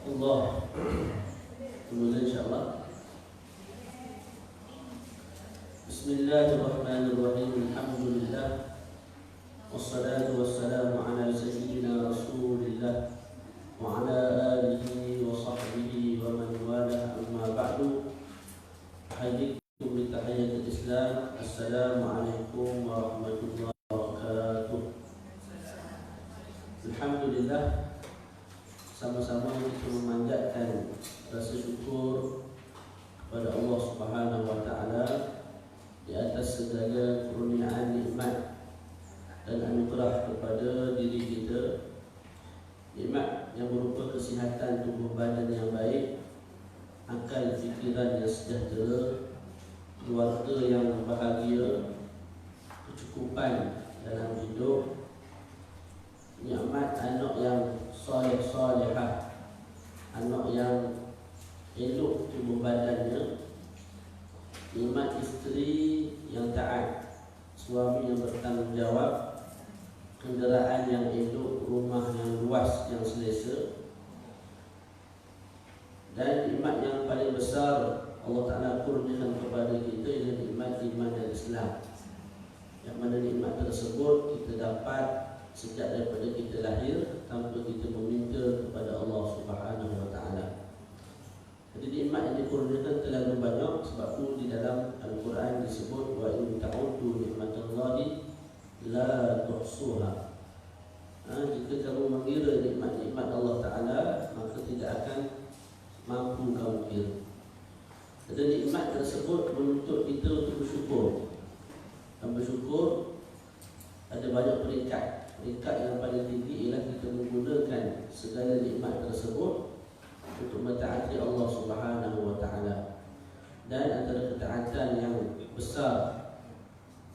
Allah. Kemudian insyaAllah. Bismillahirrahmanirrahim. Alhamdulillah. Wassalatu wassalamu ala sayyidina Rasulillah wa ala alihi wa sahbihi wa man wala, amma ba'du. Ahadikum bi tahiyatil Islam. Assalamualaikum warahmatullahi wabarakatuh. Alhamdulillah, sama-sama kita memanjatkan rasa syukur kepada Allah Subhanahu wa taala di atas segala kurniaan nikmat dan anugerah kepada diri kita. Nikmat yang berupa kesihatan tubuh badan yang baik, akal fikiran yang sejahtera, keluarga yang bahagia, kecukupan dalam hidup, nikmat anak yang soleh-solehah, anak yang elok tubuh badannya, nikmat isteri yang taat, suami yang bertanggungjawab, kenderaan yang elok, rumah yang luas yang selesa. Dan nikmat yang paling besar Allah Ta'ala kurniakan kepada kita ialah nikmat iman dan Islam, yang mana nikmat tersebut kita dapat sejak daripada kita lahir tanpa kita meminta kepada Allah Subhanahu wa taala. Jadi nikmat yang dikurniakan terlalu banyak, sebab itu di dalam Al-Quran disebut wa in ta'uddu ni'matallahi la tuhsuha. Jika kamu mengira nikmat-nikmat Allah Taala, maka tidak akan mampu kamu kira. Dan nikmat tersebut menuntut kita untuk bersyukur. Dan bersyukur ada banyak peringkat. Peringkat yang paling tinggi ialah kita menggunakan segala nikmat tersebut untuk mentaati Allah Subhanahu wa taala. Dan antara ketaatan yang besar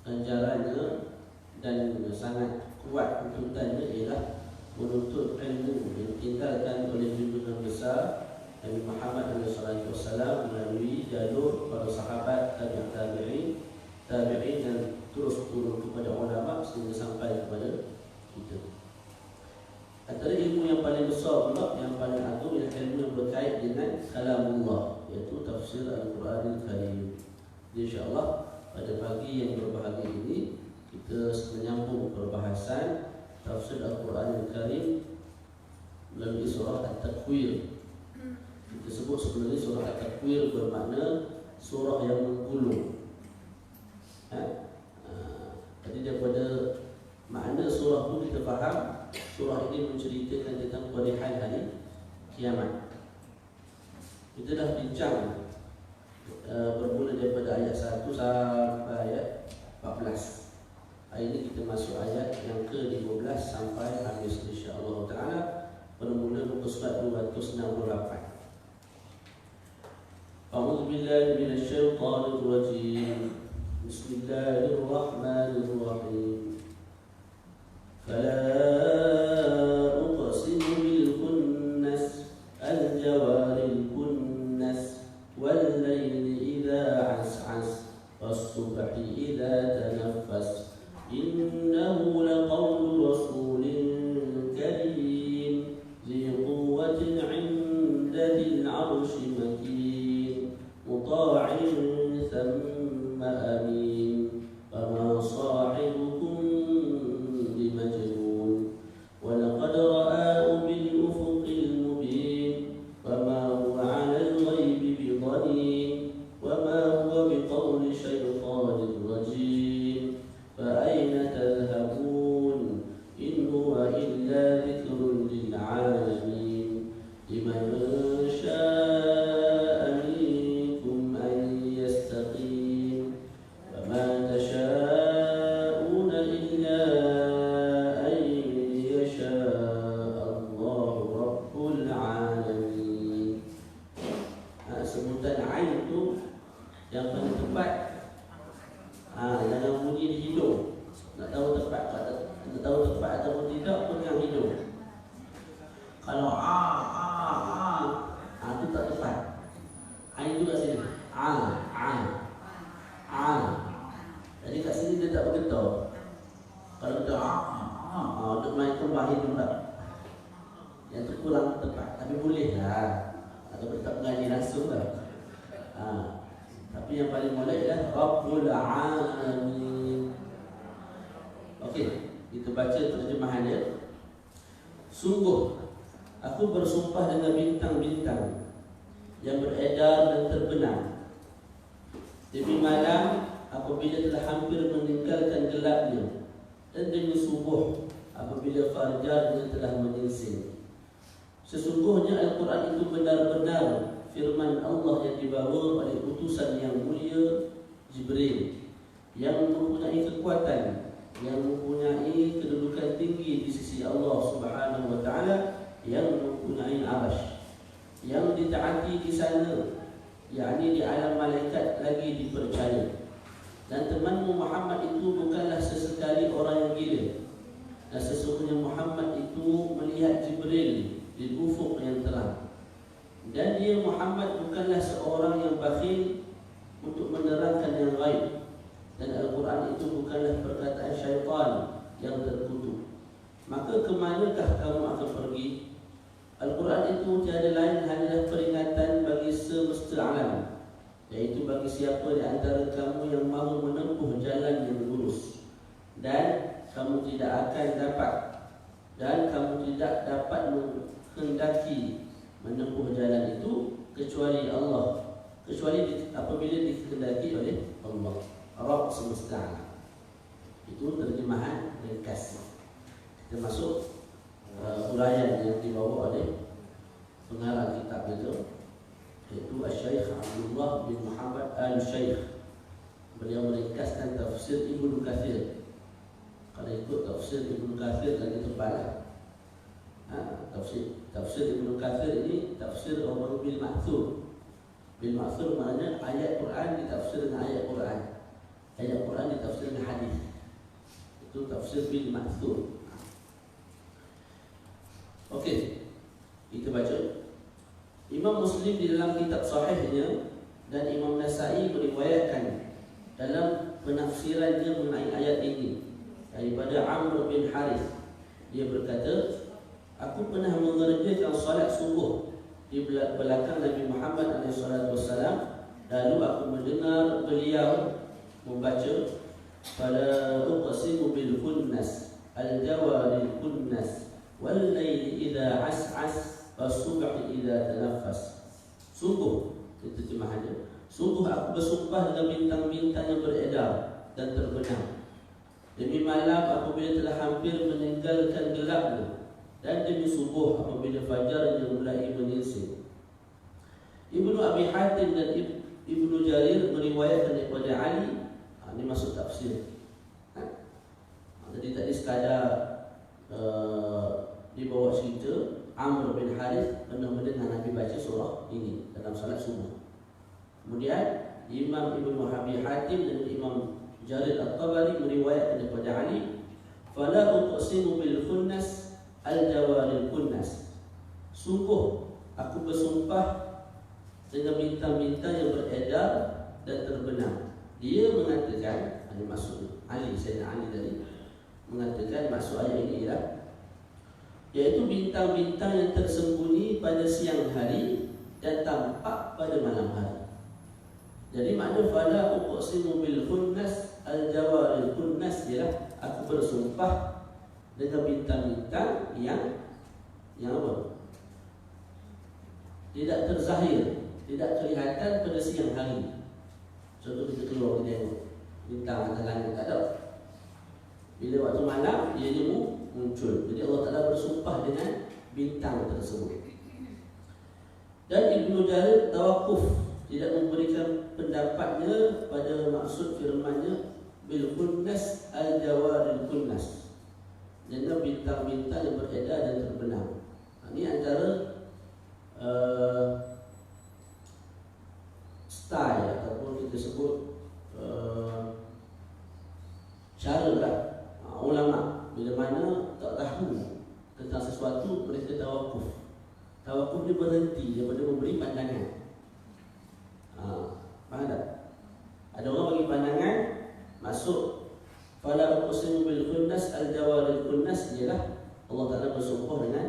ganjarannya dan sangat kuat tuntutannya ialah menuntut ilmu yang ditinggalkan oleh junjungan besar Nabi Muhammad SAW melalui jalur para sahabat, tabi'in dan terus turun kepada ulama sehingga sampai kepada kita. Antara ilmu yang paling besar pula, yang paling agung, ialah ilmu yang berkait dengan kalamullah, iaitu tafsir Al-Quran Al-Karim. InsyaAllah pada pagi yang berbahagia ini kita menyambung perbahasan tafsir Al-Quran Al-Karim melalui surah At-Takwir. Kita sebut sebenarnya surah At-Takwir bermakna surah yang menggulung. Jadi daripada makna surah itu kita faham surah ini menceritakan tentang perihal hari kiamat. Kita dah bincang bermula daripada ayat 1 sampai ayat 14. Hari ini kita masuk ayat yang ke-15 sampai habis insya-Allah taala, bermula muka surat 268. A'udzu billahi minasyaitonir rajim. Bismillahirrahmanirrahim. Fala uqsimu bil khunnas al-jawaril kunnas wal layli idza as'as was-subhi idza tanaffas innahu laqawlu rasulin karim dhi quwwatin 'inda dhil 'arsyi makin muta'in thumma amin fama sahibukum bimajnun wa laqad ra'ahu bil ufuqil mubin fama huwa 'alal ghaibi bidhanin wa ma huwa biqawli syaitanir rajim fa aina tadhhabun in huwa illa dhikrun lil 'alamin liman syaa'a minkum an yastaqim wa ma tasyaa'una illa an yashaa'a Allahu rabbul 'alamin. Sebutan ain itu yang paling tepat. Jangan bunyi di hidung. Nak tahu tepat ataupun tidak, pegang hidung. Kalau itu tak tepat. Ain itu kat sini. Jadi kat sini dia tak bergetar. Kalau kita untuk main kembang hidung tak. Yang tu kurang kurang tepat, tapi boleh lah. Atau tak mengaji langsung lah. Tapi yang paling molek adalah Rabbul Alamin. Okey, kita baca terjemahan dia. Sungguh aku bersumpah dengan bintang-bintang yang beredar dan terbenam, demi malam apabila telah hampir meninggalkan gelapnya, dan demi subuh apabila fajarnya telah menyingsing. Sesungguhnya Al-Quran itu benar-benar firman Allah yang dibawa oleh utusan yang mulia Jibril, yang mempunyai kekuatan, yang mempunyai kedudukan tinggi di sisi Allah Subhanahu wa taala, yang mempunyai arasy, yang ditaati di sana, yakni di alam malaikat lagi dipercaya. Dan temanmu Muhammad itu bukanlah sesekali orang yang gila. Dan sesungguhnya Muhammad itu melihat Jibril di ufuk yang terang. Dan dia Muhammad bukanlah seorang yang bakhil untuk menerangkan yang gaib. Dan Al-Quran itu bukanlah perkataan syaitan yang terkutuk. Maka kemanakah kamu akan pergi? Al-Quran itu tiada lain hanyalah peringatan bagi semesta alam, yaitu bagi siapa di antara kamu yang mahu menempuh jalan yang lurus. Dan kamu tidak akan dapat, dan kamu tidak dapat menghendaki menempuh jalan itu kecuali Allah, kecuali apabila dikehendaki oleh Allah, Rabb semesta alam. Itu terjemahan ringkas. Kita masuk uraian yang dibawa oleh pengarang kitab itu, yaitu Syekh Abdullah bin Muhammad Al-Syekh. Beliau meringkaskan tafsir Ibnu Katsir. Kalau ikut tafsir Ibnu Katsir lagi tebal. Tafsir Ibnu Katsir ini tafsir Umar bil Ma'thur. Bil Ma'thur maknanya ayat Quran ditafsir dengan ayat Quran, ayat Quran ditafsir dengan hadis. Itu tafsir bil Ma'thur. Okey, kita baca. Imam Muslim di dalam kitab sahihnya dan Imam Nasa'i meriwayatkan dalam penafsirannya mengenai ayat ini daripada Amr bin Harith. Dia berkata, aku pernah mengerjakan salat subuh di belakang Nabi Muhammad SAW. Lalu aku mendengar beliau membaca, fala uqsimu bil khunnas al-jawaril khunnas wal layli idza as'as was-subhi idza tanaffas. Sungguh, itu terjemahannya, sungguh aku bersumpah dengan bintang-bintang yang beredar dan terbenam, demi malam apabila telah hampir meninggalkan gelapnya, dan demi subuh apabila fajar yang mulai menyingsing. Ibnu Abi Hatim dan Ibnu Jarir meriwayatkan daripada Ali. Ini masuk tafsir. Jadi tadi sekadar dibawa cerita Amr bin Harith pernah mendengar Nabi baca surah ini dalam salat subuh. Kemudian Imam Ibnu Abi Hatim dan Imam Jarir At-Tabari meriwayatkan daripada Ali, fala uqsimu bil khunnas al-jawaril khunnas. Sungguh aku bersumpah dengan bintang-bintang yang beredar dan terbenam. Dia mengatakan, ini maksud Ali, Sayyidina Ali tadi mengatakan maksud ayat ini ialah, yaitu bintang-bintang yang tersembunyi pada siang hari dan tampak pada malam hari. Jadi makna fala uqsimu bil khunnas al-jawaril khunnas ialah aku bersumpah dengan bintang-bintang yang apa? Tidak terzahir, tidak kelihatan pada siang hari. Contoh kita keluar kita tengok bintang atas langit, tak ada. Bila waktu malam dia muncul. Jadi Allah Ta'ala bersumpah dengan bintang tersebut. Dan Ibnu Jarir tawakuf, tidak memberikan pendapatnya pada maksud firmannya bil khunnas al-jawaril khunnas, dengan bintang-bintang yang beredar dan terbenam. Ini antara style ataupun kita sebut cara lah ulama bila mana tak tahu tentang sesuatu mereka tawakuf. Tawakuf dia berhenti daripada memberi pandangan. Faham tak? Ada orang bagi pandangan masuk fala uqsimu bil khunnas al-jawaril khunnas ialah Allah Ta'ala bersumpah dengan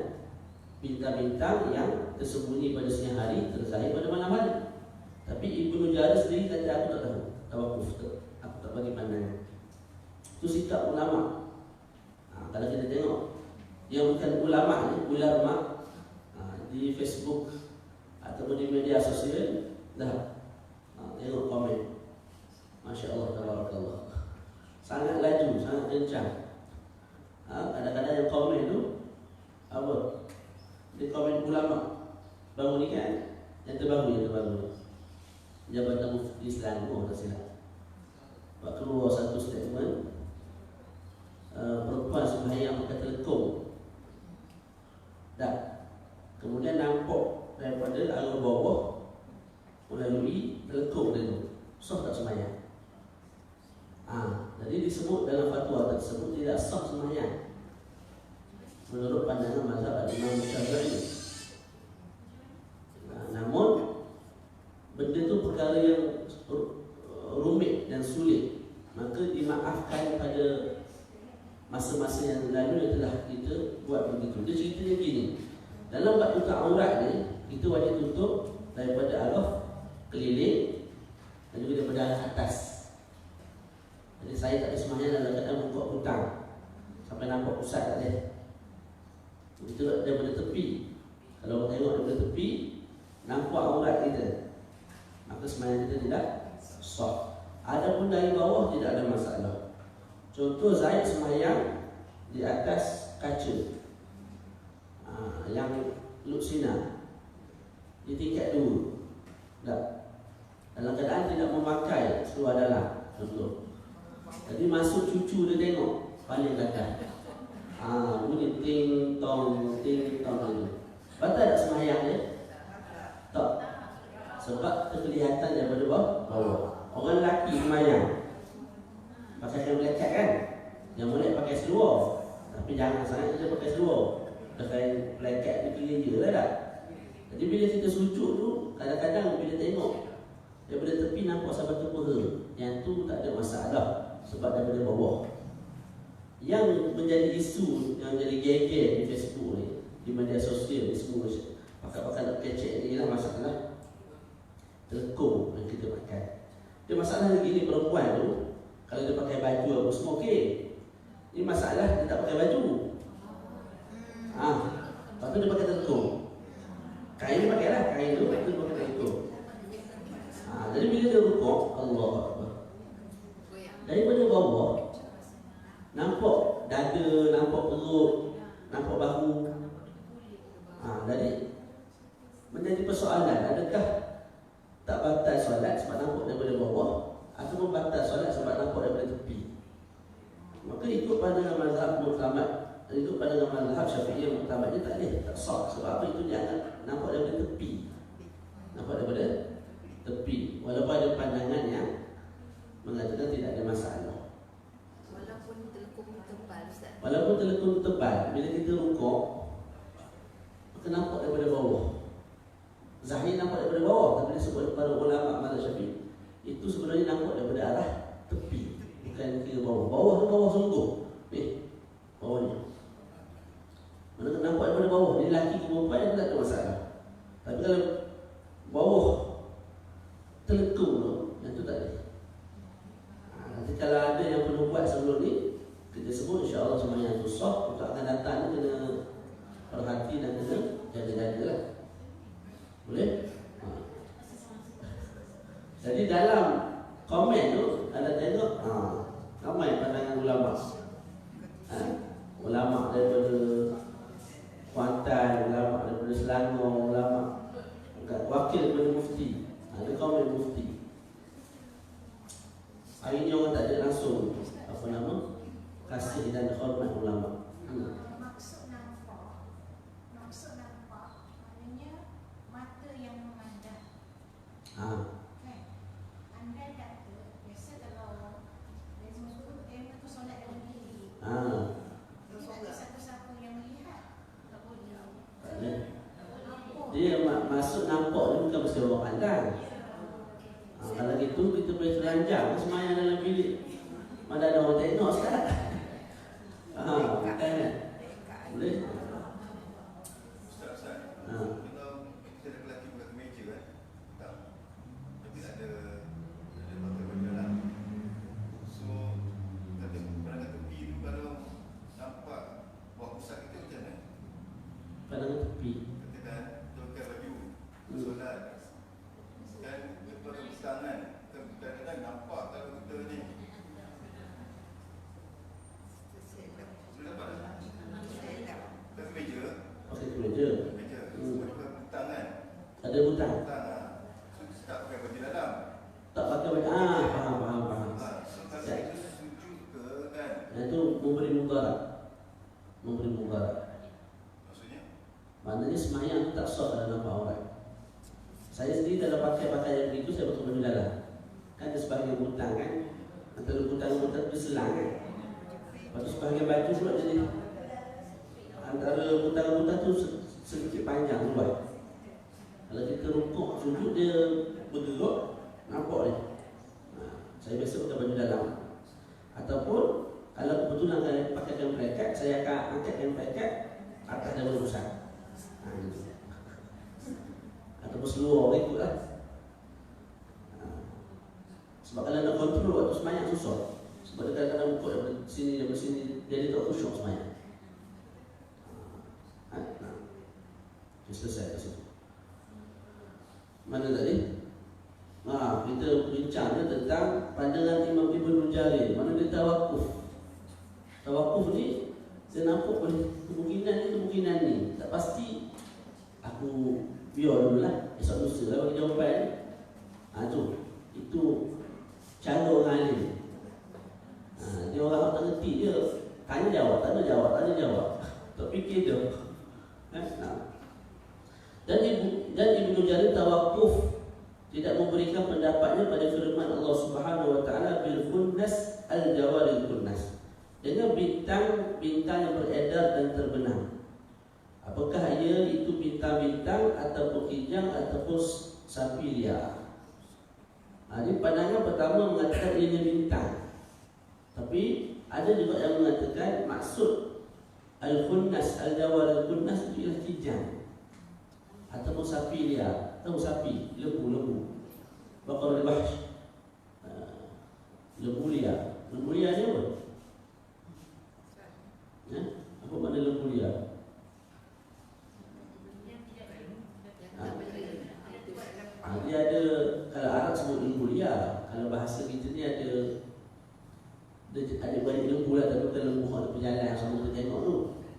bintang-bintang yang tersembunyi pada siang hari terzahir pada malam hari. Tapi Ibnu Jarir sendiri kata aku tak tahu tawakuf, aku tak bagi pandangan. Itu sikap ulama. Kalau kita tengok yang bukan ulama ni, ulama di Facebook ataupun di media sosial dah tengok komen, Masya Allah, tabarakallah, sangat laju, sangat kencang. Kadang-kadang yang komen tu apa? Dia komen ulama baru ni kan, yang terbaru Jabatan Mufti Islam, tak silap, buat keluar satu statement, perempuan sembahyang pakai telekung, dan kemudian nampak daripada arah bawah melalui telekung dia tu, sah tak sembahyang? Jadi disebut dalam fatwa tersebut tidak sah sembahyang menurut pandangan mazhab Imam Syafi'i. Namun benda tu perkara yang rumit dan sulit, maka dimaafkan pada masa-masa yang lalu yang telah kita buat begitu. Dia ceritanya gini, dalam bab tutup aurat ni, kita wajib tutup daripada arah keliling dan juga daripada arah atas. Jadi saya tak ada sembahyang dalam keadaan buka hutang sampai nampak pusat tak ada. Begitu daripada tepi, kalau tengok daripada tepi nampak aurat kita, maka sembahyang kita tidak sah. Adapun dari bawah tidak ada masalah. Contoh Zaid sembahyang di atas kaca yang luksina di tingkat 2, dalam keadaan tidak memakai seluar dalam, contoh. Jadi masuk cucu dia tengok paling belakang, bunyi ting tong itu. Batal tak sembahyang dia? Tak. Sebab terkelihatan daripada bawah. Orang lelaki sembahyang pakai kain melekat kan, yang boleh pakai seluar, tapi jangan sangat kita pakai seluar, pakai melekat di kiri je lah tak. Jadi bila kita sujud tu, kadang-kadang bila tengok daripada tepi nampak sampai ke peha, yang tu tak ada masalah sebab daripada bawah. Yang menjadi isu, yang jadi geger di Facebook ni, di media sosial ni semua, pakai nak kecek ni lah masalah telekung yang kita pakai. Dia masalah lagi ni, perempuan tu kalau dia pakai baju apa semua okey. Ini masalah dia tak pakai baju. Lepas tu dia pakai telekung. Kain dia pakai lah, kain tu dia pakai telekung. Jadi bila dia rukuk, Allah Akbar, daripada bawah nampak dada, nampak perut, nampak bahu. Jadi menjadi persoalan, adakah tak batal solat sebab nampak daripada bawah, atau batal solat sebab nampak daripada tepi? Maka ikut pandangan mazhab muktamad, ikut pandangan mazhab Syafi'i yang muktamadnya tak boleh, tak sah. Sebab apa? Itu dia akan nampak daripada tepi, nampak daripada tepi, walaupun ada pandangan yang mengatakan tidak ada masalah. Walaupun telekung tebal, Ustaz. Walaupun telekung tebal, bila kita rukuk, maka nampak daripada bawah. Zahir nampak daripada bawah, tapi disebut para ulama mazhab Syafi'i, itu sebenarnya nampak daripada arah tepi, bukan ke bawah. Bawah tu bawah sungguh. Bawah ni. Mana nampak daripada bawah, ni lelaki ke perempuan tak ada masalah. Tapi kalau bawah telekung tu, yang tu tak ada. Nanti kalau ada yang perlu buat sebelum ni, kita sebut insya-Allah semuanya tu sah. Untuk akan datang ni kena perhati dan kena jaga-jaga lah. Boleh? Jadi dalam komen tu ada tengok ramai pandangan ulama. Ulama daripada Kuantan, ulama daripada Selangor, ulama wakil daripada mufti. Ada komen mufti. Hari ni orang tak ada langsung apa nama, kasih dan hormat ulama. Maksud nampak maknanya mata yang memandang. Anda kata biasa kalau Rezim sebut tema tu solat dalam diri. Tidak ada siapa-siapa yang melihat. Tak boleh. Tak ada. Dia masuk nampak ni bukan mesti orang pandang. Kalau gitu kita boleh telanjang semayang dalam bilik, mana ada orang tengok sekarang. Bukan kan? Boleh? ada hutang. Tak pakai baju dalam. Tak pakai baju. Faham. Saya itu setuju ke kan? Itu memberi mudarat. Maksudnya? Maknanya semayang itu tak sah kalau nampak orang. Saya sendiri kalau pakai pakaian begitu, saya pakai baju dalam. Kan ada sebahagian hutang kan. Antara hutang itu selang kan. Lepas tu sebahagian baju pula jadi antara hutang tu sedikit panjang luar. Kalau kita rukuk sujud dia bergerak, nampak dia. Saya biasa pakai baju dalam. Ataupun kalau kebetulan saya pakai kain pelekat, saya akan angkat kain pelekat atas dada besar. Ataupun seluar ikutlah. Sebab kalau nak kontrol waktu semayang susah. Sebab dia kadang-kadang buka daripada sini, jadi tak khusyuk semayang. Selesai kat situ. Mana tadi? Kita bincang tentang pandangan Imam Ibn Jarir. Mana dia tawakuf. Tawakuf ni saya nampak boleh kemungkinan ni. Tak pasti. Aku biar dulu lah. Esok lusa lah bagi jawapan ni. Itu cara orang alim. Dia orang tak ngerti dia. Tanya jawab. Tak fikir dia. Dan Ibnu Jarir tawakuf, tidak memberikan pendapatnya pada firman Allah Subhanahu wa taala bil khunnas al jawaril khunnas, dengan bintang-bintang yang beredar dan terbenam. Apakah ia itu bintang-bintang ataupun kijang ataupun sapi liar? Ini pandangan pertama mengatakan ini bintang. Tapi ada juga yang mengatakan maksud al khunnas al jawaril khunnas itu ialah kijang ataupun sapi liar. Tahu sapi, lembu. Bakar al-bahsh. Lembu liar. Lembu liar ni apa? Apa makna lembu liar? Dia ada, kalau Arab sebut lembu liar. Kalau bahasa kita ni ada banyak lembu lah. Tapi bukan lembu yang berjalan sama kita tengok tu.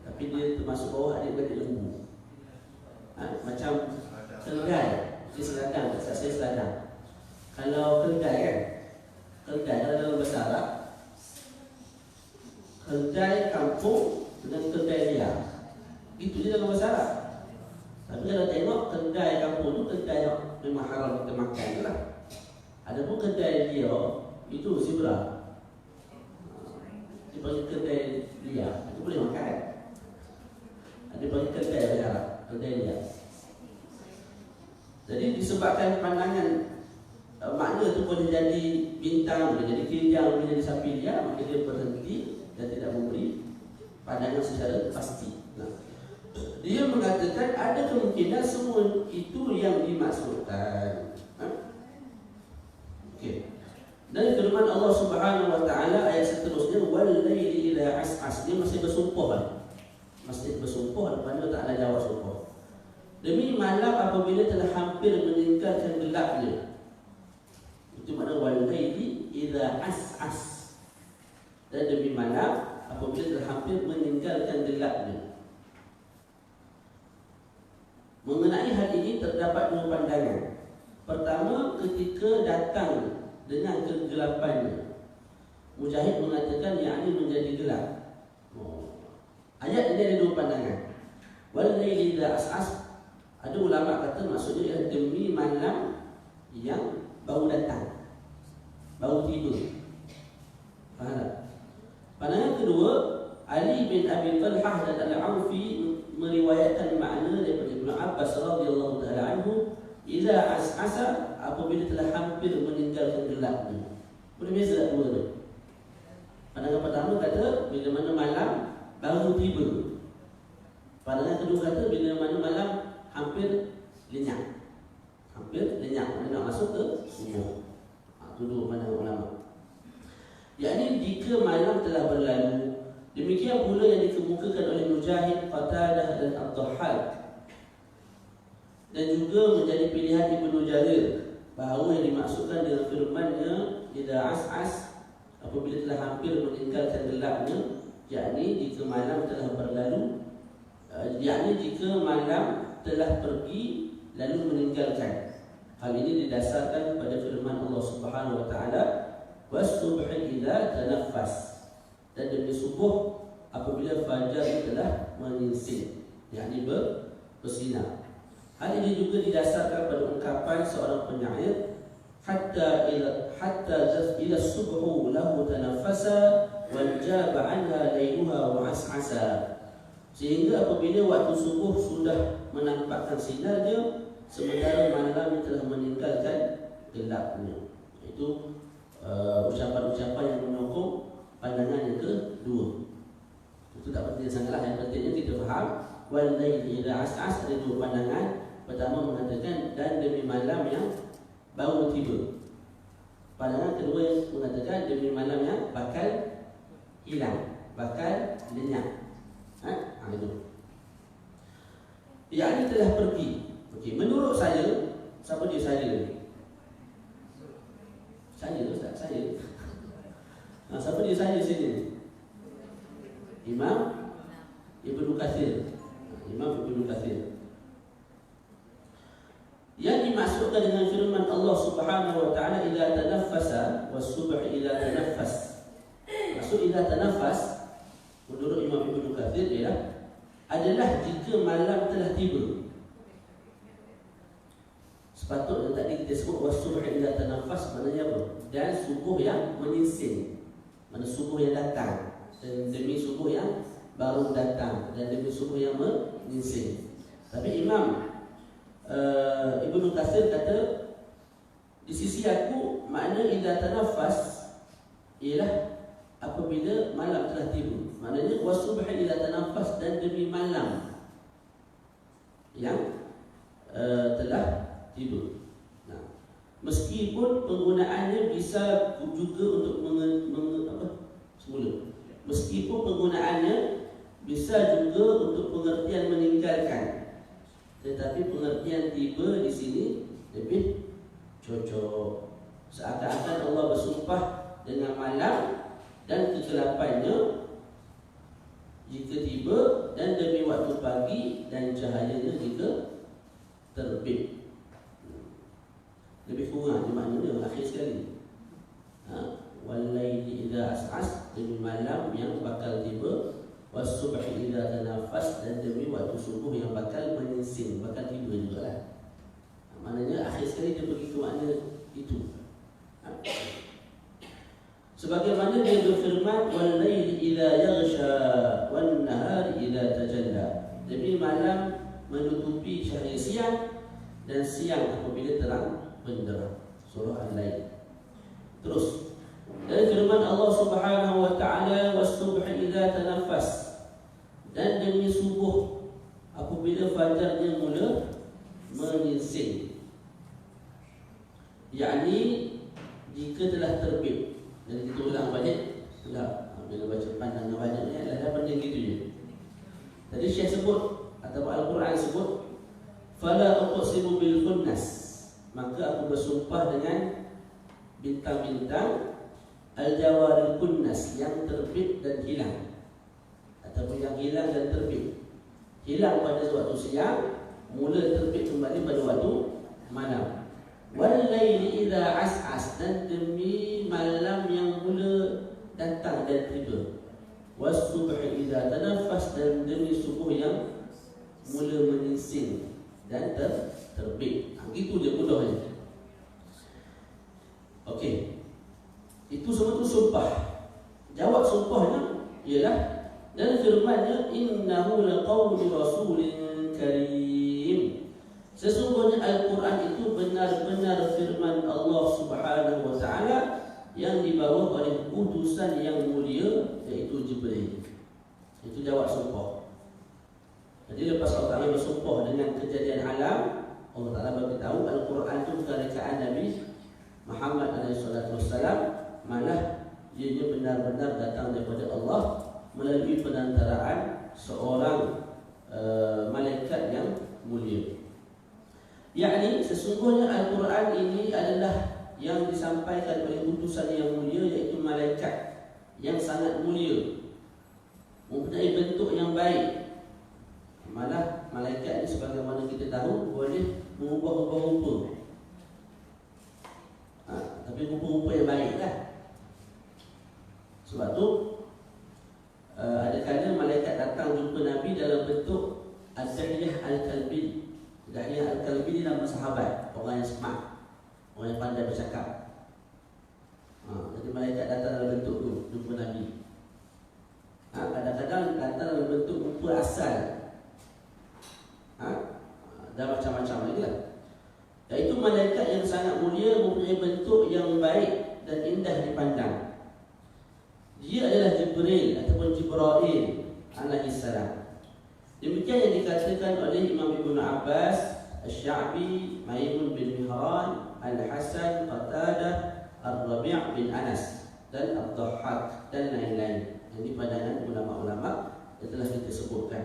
Tapi dia termasuk bawah ada banyak lembu. Macam keldai, saya seladang, saya seladang. Kalau keldai kan, keldai kalau dalam bahasa Arab, keldai kampung dengan keldai liar, itu je dalam bahasa Arab. Tapi kalau tengok keldai kampung tu keldai yang memang haram kita makan je lah. Adapun keldai liar itu zebra, dipanggil keldai liar, itu boleh makan. Ada panggil keldai bahasa Arab, keldai liar. Jadi disebabkan pandangan makna itu boleh jadi bintang, boleh jadi kijang, boleh jadi sapi liar, maka dia berhenti dan tidak memberi pandangan secara pasti. Dia mengatakan ada kemungkinan semua itu yang dimaksudkan. Okey. Dan firman Allah Subhanahu wa taala ayat seterusnya, wal laili idza as'as. Dia masih bersumpah. Lepas tak ada jawab sumpah. Demi malam apabila telah hampir meninggalkan gelapnya. Itu makna wal laili idza as'as. Dan demi malam apabila telah hampir meninggalkan gelapnya. Mengenai hal ini terdapat dua pandangan. Pertama, ketika datang dengan kegelapannya. Mujahid mengatakan yakni menjadi gelap. Ayat ini ada dua pandangan. Wal laili idza as'as. Ada ulama kata maksudnya ialah demi malam yang baru datang, baru tiba. Faham tak? Pandangan kedua, Ali bin Abi Talhah dan Al-Aufi meriwayatkan makna daripada Ibnu Abbas radhiyallahu taala anhu, idza as'asa, apabila telah hampir meninggalkan gelapnya. Berbeza tak dua tu? Pandangan pertama kata bila mana malam baru tiba. Pandangan kedua kata bila mana malam hampir lenyap. Mana nak masuk ke subuh. Itu dua pandangan ulama. Yakni jika malam telah berlalu. Demikian pula yang dikemukakan oleh Mujahid, Qatadah dan Ad-Dhahhak. Dan juga menjadi pilihan Ibnu Jarir bahawa yang dimaksudkan dengan firman-Nya idza as'as, apabila telah hampir meninggalkan gelapnya, yakni jika malam telah berlalu, yakni jika malam telah pergi lalu meninggalkan. Hal ini didasarkan pada firman Allah Subhanahu wa taala, "Was-subhi idza tanaffas." Dan demi subuh apabila fajar telah menyingsing, yakni bersinar. Hal ini juga didasarkan pada ungkapan seorang penyair, hatta ila subhu lahu tanaffasa wal jaba anha layluha wa as'asa. Sehingga apabila waktu subuh sudah menampakkan sinarnya, sementara malam telah meninggalkan gelapnya. Itu ucapan-ucapan yang menyokong pandangan yang kedua. Itu tak penting sangatlah. Yang pentingnya kita faham wal laili idza as'as, ada dua pandangan. Pertama mengatakan dan demi malam yang baru tiba. Pandangan kedua yang mengatakan demi malam yang bakal hilang, bakal lenyap. Itu. Yang ini telah pergi. Okey, menurut saya, siapa dia saya ni? Saya Ustaz, saya. Siapa dia saya sini? Imam Ibnu Katsir. Imam Ibnu Katsir. Yang dimaksudkan dengan firman Allah Subhanahu wa taala, idza tanaffasa was-subh idza tanaffas. Maksud idza tanaffas menurut Imam Ibnu Katsir adalah jika malam telah tiba. Sepatutnya tadi kita sebut was-subh idza tanaffas, maknanya apa? Dan subuh yang menyingsing. Mana subuh yang datang, dan demi subuh yang baru datang, dan demi subuh yang menyingsing. Tapi Imam Ibnu Katsir kata, di sisi aku makna idza tanaffas ialah apabila malam telah tiba. Maknanya was-subh idza tanaffas, dan demi malam yang telah tiba. Meskipun penggunaannya bisa juga untuk meskipun penggunaannya bisa juga untuk pengertian meninggalkan, tetapi pengertian tiba di sini lebih cocok. Seakan-akan Allah bersumpah dengan malam dan kegelapannya jika tiba, dan demi waktu pagi dan cahayanya jika terbit. Lebih kurang maknanya akhir sekali. Wal-laili idza as'as, demi malam yang bakal tiba, was-subhi idza tanaffas, dan demi waktu subuh yang bakal menyingsing, bakal tiba jugalah. Maknanya akhir sekali dia begitu makna itu. Sebagaimana dia berfirman, wal-laili idza yaghsha wan-nahari idza tajalla. Demi malam menutupi cahaya siang, dan siang apabila terang benderang. Surah Al-Lail. Terus dari firman Allah Subhanahu wa taala, was-subhi idza tanaffas, dan demi subuh apabila fajarnya mula menyingsing, yakni jika telah terbit. Jadi kita ulang balik pula bila baca pandangan banyak ni ada benda gitu je. Tadi Syekh sebut atau Al-Quran sebut, fala uqsimu bil khunnas, maka aku bersumpah dengan bintang-bintang al-jawaril kunnas, yang terbit dan hilang, ataupun yang hilang dan terbit. Hilang pada waktu siang, mula terbit kembali pada waktu malam. Wal-laili idza as'as, dan demi malam yang mula datang dan tiba. Was-subhi idza tanaffas, dan demi subuh yang mula menyingsing dan terbit. Itu dia mudahnya. Okey. Itu semua tu sumpah. Jawab sumpahnya ialah, dan firman-Nya, innahu laqawlu rasulin karim. Sesungguhnya Al-Quran itu benar-benar firman Allah Subhanahu wa taala yang dibawa oleh utusan yang mulia, iaitu Jibril. Itu jawab sumpah. Jadi lepas Allah Ta'ala bersumpah dengan kejadian alam, Allah Ta'ala beritahu Al-Quran itu bukan rekaan Nabi Muhammad SAW, malah ianya benar-benar datang daripada Allah melalui perantaraan seorang malaikat yang mulia. Yakni sesungguhnya Al-Quran ini adalah yang disampaikan oleh utusan yang mulia, iaitu malaikat yang sangat mulia, mempunyai bentuk yang baik. Malah malaikat ini sebagaimana kita tahu boleh berubah-ubah rupa. Tapi rupa-rupa yang baik lah. Sebab tu ada kala malaikat datang jumpa Nabi dalam bentuk Ad-Dahiyah Al-Kalbi. Dahiyah Al-Kalbi ni nama sahabat, orang yang smart, orang yang pandai bercakap. Jadi malaikat datang dalam bentuk tu jumpa Nabi. Kadang-kadang datang dalam bentuk rupa asal. Dan macam-macam lagi lah. Iaitu malaikat yang sangat mulia, mempunyai bentuk yang baik dan indah dipandang. Dia adalah Jibril ataupun Jibril alaihi salam. Demikian yang dikatakan oleh Imam Ibn Abbas, Asy-Sya'bi, Maimun bin Mihran, Al-Hasan, Qatadah, Ar-Rabi' bin Anas dan Ad-Dhahhak dan lain-lain. Ini pandangan ulama-ulama yang telah kita sebutkan.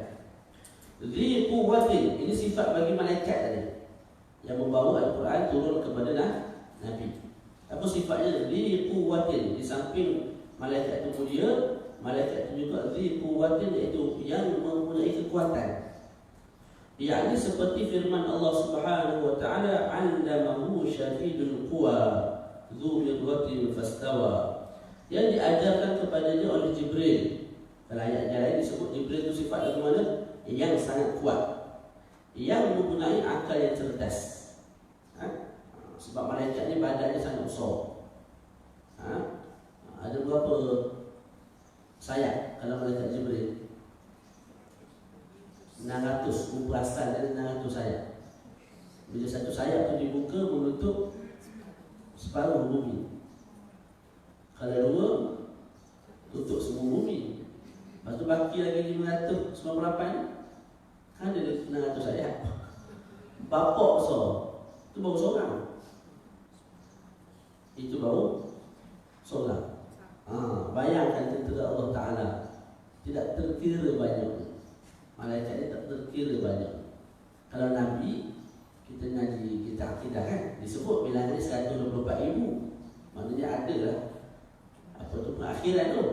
Dzi quwwatin, ini sifat bagi malaikat tadi yang membawa Al-Quran turun kepada Nabi. Apa sifatnya? Dzi quwwatin, di samping malaikat itu mulia, malaikat itu juga dzi quwwatin, iaitu yang mempunyai kekuatan. Yakni seperti firman Allah Subhanahu wa taala, 'allamahu syadidul quwa dzu mirratin fastawa, yang diajarkan kepadanya oleh Jibril. Dalam ayat yang lain disebut Jibril itu sifat yang mana? Yang sangat kuat, yang mempunyai akal yang cerdas. Sebab malaikat ni badannya sangat besar. Ada berapa sayap kalau malaikat Jibril? 600, rupa asal dari 600 sayap. Bila satu sayap tu dibuka menutup separuh bumi. Kalau dua, tutup semua bumi. Lepas tu baki lagi 598. Kan ada 600 sayap. Bapak besar, itu baru seorang. Itu baru seorang. Bayangkan tentera Allah Ta'ala tidak terkira banyak. Malaikat ni tak terkira banyak. Kalau Nabi, kita ngaji, kita akidah kan, disebut bilangnya 124,000. Maknanya ada lah apa tu perakhiran tu.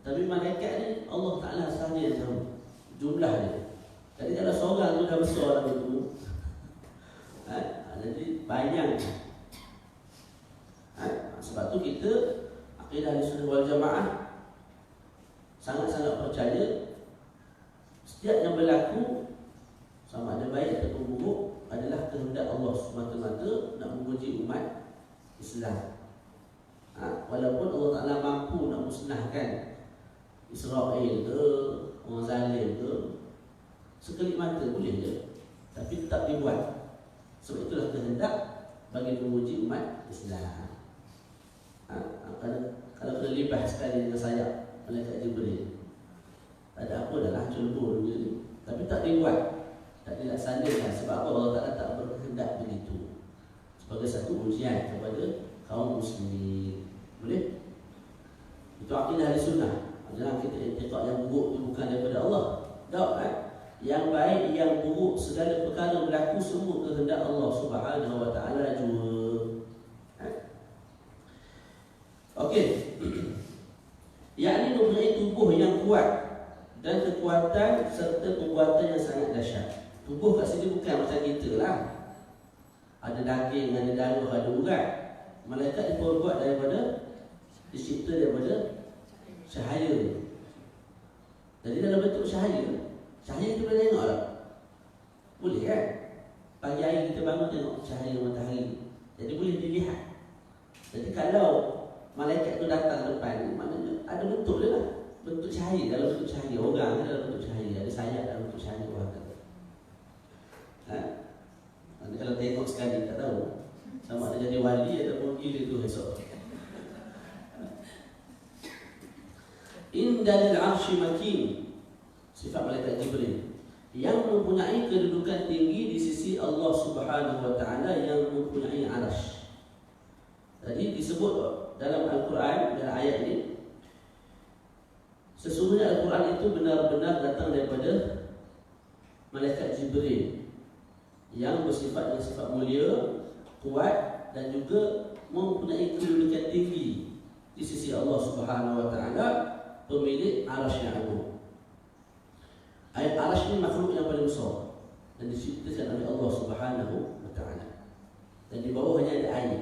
Tapi malaikat ni Allah Ta'ala sahaja yang tahu jumlah dia. Jadi kalau seorang tu dah besar lagi tu, jadi bayang. Sebab tu kita akidah Ahlussunnah wal Jamaah sangat-sangat percaya setiap yang berlaku, sama ada baik ataupun buruk, adalah kehendak Allah semata-mata nak menguji umat Islam. Walaupun Allah Ta'ala mampu nak musnahkan Israel ke, orang zalim ke, sekelip mata boleh je, tapi tetap dibuat. Sebab itulah kehendak bagi menguji umat Islam. Kalau kena libah sekali dengan sayap malaikat Jibril, tak ada apa dah lah, celebur je ni. Tapi tak dibuat, tak dilaksanakan. Sebab apa? Allah Ta'ala tak berkehendak begitu, sebagai satu ujian kepada kaum muslimin. Boleh? Itu akidah Ahlussunnah. Jangan kita i'tiqad yang buruk itu bukan daripada Allah. Tak kan? Yang baik, yang buruk, segala perkara berlaku semua kehendak Allah Subhanahu wa Ta'ala juga. Okey. Yakni mempunyai tubuh yang kuat dan kekuatan serta penguatan yang sangat dahsyat. Tubuh kat sini bukan macam kita lah, ada daging, ada darah, ada urat. Malaikat diperbuat daripada, dicipta daripada cahaya. Jadi dalam bentuk cahaya. Cahaya kita boleh tengok tak? Boleh kan? Pagi hari kita bangun tengok cahaya matahari, jadi boleh dilihat. Jadi kalau malaikat tu datang depan, maknanya ada bentuk dia lah. Bentuk cahaya, dalam bentuk cahaya. Orang dalam bentuk cahaya, ada sayap dalam bentuk cahaya. Orang kata nanti kalau tengok sekali tak tahu sama ada jadi wali ataupun gila tu esok. Indal arsy makin, sifat malaikat Jibril yang mempunyai kedudukan tinggi di sisi Allah Subhanahu wa Ta'ala, yang mempunyai arsy. Tadi disebut dalam Al-Quran, dalam ayat ini, sesungguhnya Al-Quran itu benar-benar datang daripada malaikat Jibril yang bersifat mulia, kuat dan juga mempunyai kedudukan tinggi di sisi Allah Subhanahu wa Ta'ala, pemilik arsy yang agung. Ayat arsy ini makhluk yang paling besar dan diciptakan oleh Allah Subhanahu wa Ta'ala. Dan di bawah hanya ada air.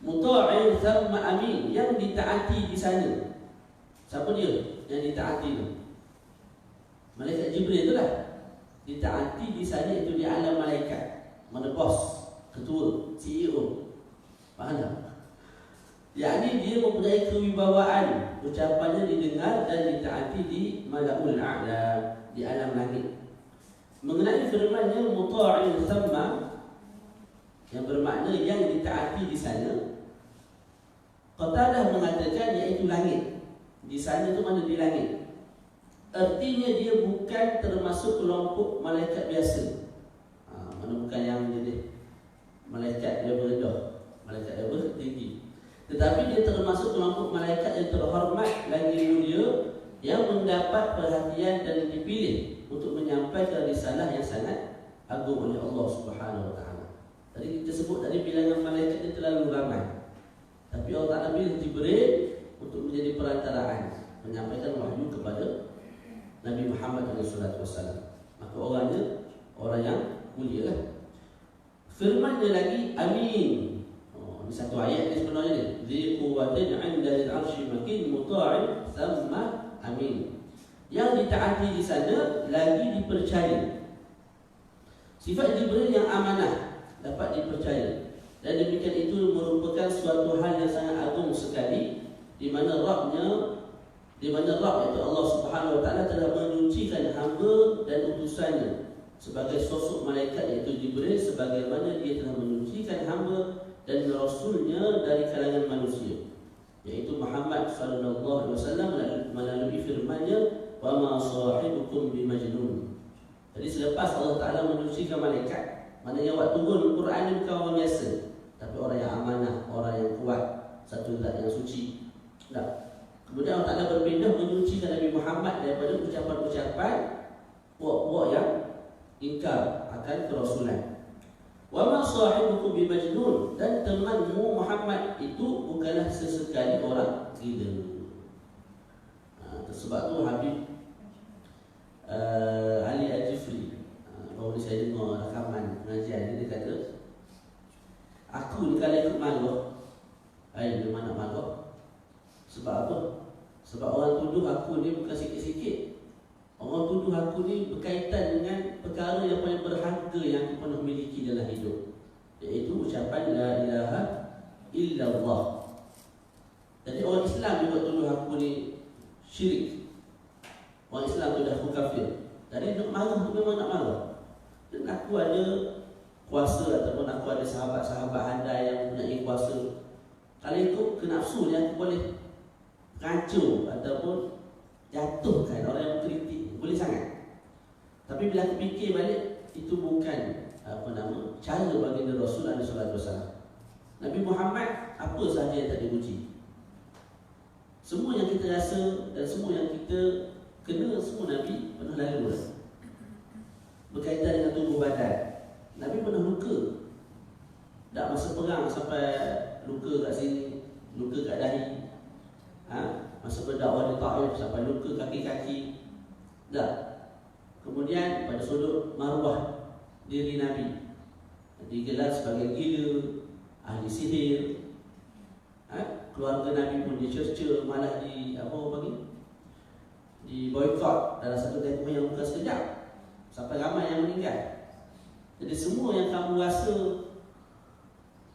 Muta'in thamma amin, yang ditaati di sana. Siapa dia yang ditaati tu? Malaikat Jibril itulah. Ditaati di sana, itu di alam malaikat. Mana bos, ketua, CEO. Faham tak? Yakni dia mempunyai kewibawaan, ucapannya didengar dan ditaati di Malaul A'la, di alam langit. Mengenai firman-Nya muta'in thamma, yang bermakna yang ditaati di sana, Qatadah mengatakan iaitu langit. Di sana tu mana? Di langit. Artinya dia bukan termasuk kelompok malaikat biasa. Mana bukan yang jadi malaikat level rendah, malaikat level tinggi. Tetapi dia termasuk kelompok malaikat yang terhormat lagi mulia, yang mendapat perhatian dan dipilih untuk menyampaikan risalah yang sangat agung oleh Allah Subhanahu Wa Taala. Tadi kita sebut tadi bilangan malaikat dia terlalu ramai, tapi Allah Taala pilih Jibril untuk menjadi perantaraan menyampaikan wahyu kepada Nabi Muhammad SAW. Maka orangnya orang yang mulia lah. Firman-Nya lagi amin. Ini satu ayat ni sebenarnya ni. Dzi quwwatin 'inda al-'arsy makin muta'in thamma amin. Yang ditaati di sana lagi dipercaya. Sifat Jibril yang amanah, dapat dipercaya. Dan demikian itu merupakan suatu hal yang sangat agung sekali, di mana Rabb iaitu Allah Subhanahu Wa Taala telah menyucikan hamba dan utusannya sebagai sosok malaikat iaitu Jibril, sebagaimana dia telah menyucikan hamba dan rasulnya dari kalangan manusia iaitu Muhammad sallallahu alaihi wasallam melalui firman-Nya wa ma sahibukum bimajnun. Jadi selepas Allah Taala menyucikan malaikat, maknanya waktu turun Quran ini bukan orang biasa, tapi orang yang amanah, orang yang kuat, satu zat yang suci. Kemudian Allah Ta'ala berpindah menyucikan Nabi Muhammad daripada ucapan-ucapan puak-puak yang ingkar akan kerasulan. Wa ma sahibukum bimajnun, dan temanmu Muhammad itu bukanlah sesekali orang gila. Sebab tu Habib Ali Al-Jifri, baru saya dengar rakaman pengajian dia kata, aku ni kalau ikut maluh, dia mana maluh? Sebab apa? Sebab orang tuduh aku ni bukan sikit-sikit. Orang tuduh aku ni berkaitan dengan perkara yang paling berharga yang aku pernah miliki dalam hidup, iaitu ucapan la ilaha illallah. Jadi orang Islam juga tuduh aku ni syirik. Orang Islam tuduh aku kafir. Jadi nak marah tu memang nak marah. Dan aku ada kuasa ataupun aku ada sahabat-sahabat handai yang mempunyai kuasa. Kalau itu kenafsu dia, aku boleh rancur ataupun jatuhkan orang yang mengkritik, boleh sangat. Tapi bila aku fikir balik, itu bukan cara baginda Rasul SAW. Nabi Muhammad apa sahaja yang tak diuji. Semua yang kita rasa dan semua yang kita kena, semua Nabi pernah lalu. Berkaitan dengan tubuh badan, Nabi pernah luka. Tak masa perang sampai luka kat sini, luka kat dahi. Masa berdakwah di Taif sampai luka kaki-kaki. Tak. Kemudian pada sudut maruah diri Nabi digelar sebagai gila, ahli sihir. Keluarga Nabi pun dicerca, malah di boykot dalam satu tempoh yang bukan sekejap, sampai ramai yang meninggal. Jadi semua yang kamu rasa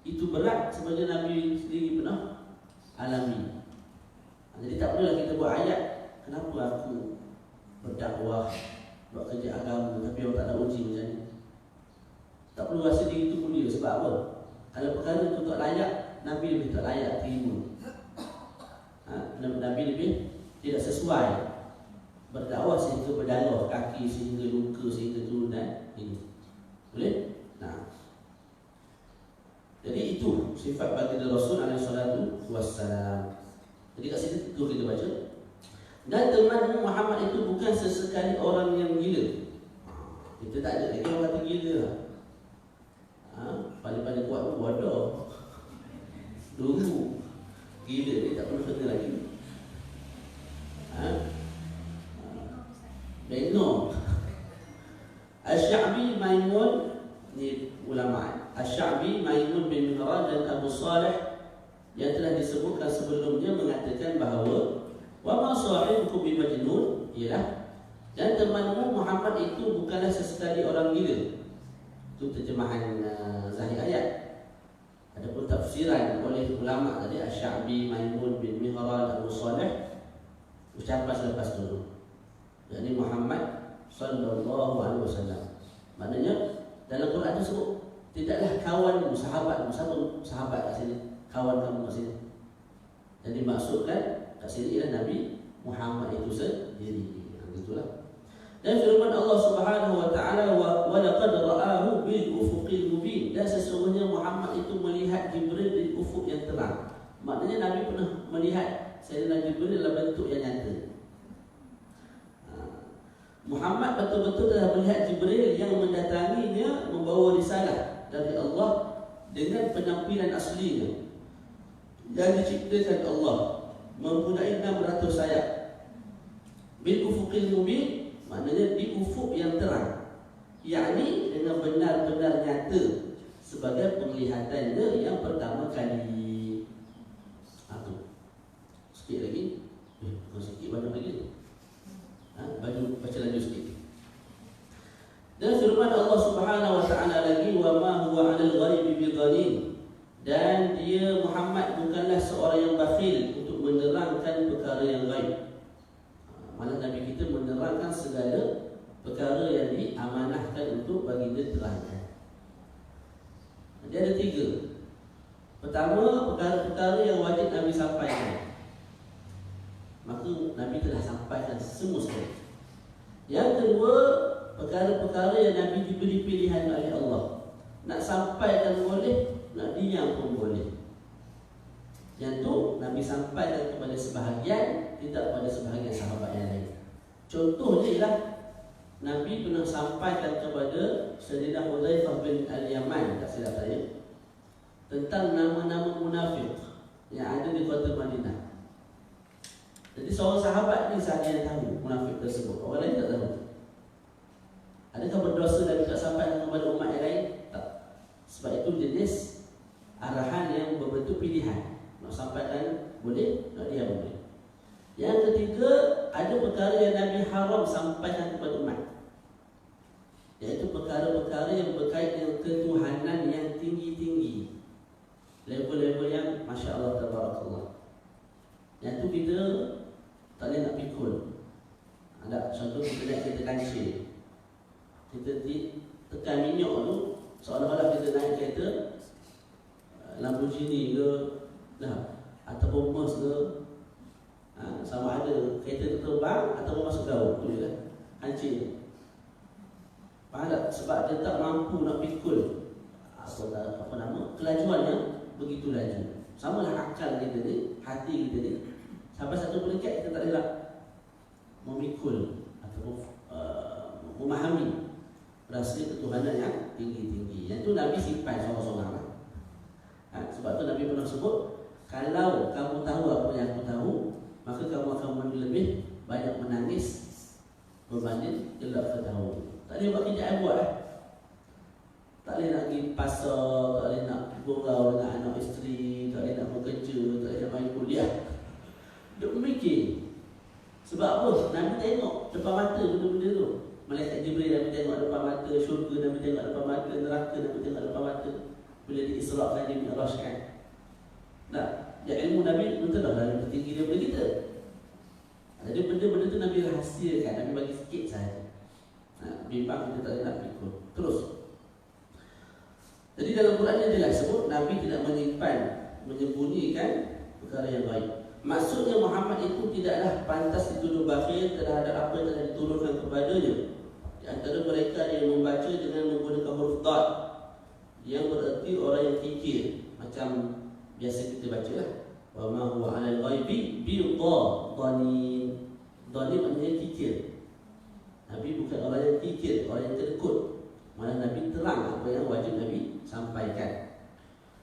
itu berat, sebenarnya Nabi sendiri pernah alami. Jadi tak perlulah kita buat ayat, kenapa aku berdakwah, buat kerja agama tapi orang tak nak uji macam ni. Tak perlu rasa diri itu mulia. Sebab apa? Kalau perkara itu tak layak, Nabi lebih tak layak terima. Nabi lebih tidak sesuai berdakwah sehingga berdarah kaki, sehingga luka, sehingga turunan ini. Boleh? Jadi itu sifat baginda Rasul SAW. Jadi kat sini tu kita baca. Dan temanmu Muhammad itu bukan sesekali orang yang gila. Kita tak ada lagi orang kata gila lah. Paling-paling kuat pun bodoh. Dulu gila ni tak perlu kena lagi. Bengong. Al-Sya'bi Maimun Ini ulama Asy-Sya'bi, Maimun bin Mihran dan Abu Salih yang telah disebutkan sebelumnya mengatakan bahawa wa ma sahibukum bimajnun, ialah dan temanmu Muhammad itu bukanlah sesekali orang gila. Itu terjemahan zahir ayat. Adapun tafsiran oleh ulama tadi Asy-Sya'bi, Maimun bin Mihran, Abu Salih, ucapan selepas dulu. Jadi Muhammad sallallahu alaihi wasallam. Maknanya dalam Quran disebut tidaklah kawanmu, sahabatmu, satu sahabat kat sini, kawan kamu kat sini. Jadi maksudkan kat sini ialah Nabi Muhammad itu sendiri. Begitulah. Dan firman Allah Subhanahu wa taala wa laqad ra'ahu bil ufuqil mubin, dan sesungguhnya Muhammad itu melihat Jibril di ufuk yang terang. Maknanya Nabi pernah melihat Sayyidina Jibril dalam bentuk yang nyata. Muhammad betul-betul telah melihat Jibril yang mendatanginya membawa risalah dari Allah dengan penampilan aslinya yang diciptakan Allah, mempunyai 600 sayap. Bil ufuqil mubin, maknanya di ufuk yang terang, yakni dengan benar-benar nyata sebagai penglihatannya yang pertama kali. Sikit lagi, sikit banyak lagi. Baju baca lagi sikit. Dan firman Allah Subhanahu wa taala lagi, wa ma huwa 'alal ghaibi bidhanin, dan dia Muhammad bukanlah seorang yang bakhil untuk menerangkan perkara yang gaib. Malah Nabi kita menerangkan segala perkara yang diamanahkan untuk baginda terangkan. Dia ada 3. Pertama, perkara-perkara yang wajib Nabi sampaikan, maka Nabi telah sampaikan semua sekali. Yang kedua, perkara-perkara yang Nabi diberi pilihan oleh Allah, nak sampaikan boleh, nak diam pun boleh. Yang tu Nabi sampaikan kepada sebahagian, tidak pada sebahagian sahabat yang lain. Contohnya ialah Nabi pernah sampaikan kepada Sayyidina Hudzaifah bin Al-Yaman, tak silap saya, tentang nama-nama munafik yang ada di kota Madinah. Jadi seorang sahabat ni sahaja yang tahu munafik tersebut, orang lain tak tahu. Adakah berdosa Nabi tak sampaikan kepada umat yang lain? Tak. Sebab itu jenis arahan yang berbentuk pilihan. Nak sampaikan boleh, nak diam boleh. Yang ketiga, ada perkara yang Nabi haram sampaikan kepada umat, iaitu perkara-perkara yang berkait dengan ketuhanan yang tinggi-tinggi, level-level yang Masya Allah Tabarakallah. Yang tu kita tak boleh nak pikul. Ada contoh kita naik kereta kancil, kita tekan minyak tu, seolah-olah kita naik kereta Lamborghini ke lah, ataupun Merc ke, sama ada kereta terbang ataupun masuk laut, tu je lah kancil. Faham tak? Sebab dia tak mampu nak pikul apa nama kelajuan yang begitu laju. Sama lah akal kita ni, hati kita ni, sampai satu peringkat kita tak boleh nak memikul ataupun memahami rasa ketuhanan yang tinggi-tinggi. Yang tu Nabi simpan seorang-seorang lah. Sebab tu Nabi pernah sebut, kalau kamu tahu apa yang aku tahu, maka kamu akan lebih banyak menangis berbanding tidak ketahui. Tak boleh buat kerja yang buat lah. Tak boleh nak pergi pasar, tak boleh nak gurau dengan anak isteri, tak boleh nak bekerja, tak boleh nak main kuliah. Dia memikir. Sebab apa? Nabi tengok depan mata benda-benda tu. Malaikat Jibril Nabi tengok depan mata, syurga Nabi tengok depan mata, neraka Nabi tengok depan mata. Bila diisrakan, dimi'rajkan. Nah, ya ilmu Nabi betul lah lebih tinggi daripada kita. Jadi benda-benda tu Nabi rahsiakan, Nabi bagi sikit sahaja. Bimbang kita tak boleh nak pikul. Terus. Jadi dalam Quran dia jelas sebut Nabi tidak menyimpan, menyembunyikan perkara yang baik. Maksudnya Muhammad itu tidaklah pantas dituduh bakhil terhadap apa yang telah diturunkan kepadanya. Di antara mereka yang membaca dengan menggunakan huruf dad, yang bererti orang yang fikir, macam biasa kita baca lah, wa ma huwa 'alal ghaibi bidhanin. Dhanin maknanya fikir. Nabi bukan orang yang fikir, orang yang terkut. Malah Nabi terang apa yang wajib Nabi sampaikan.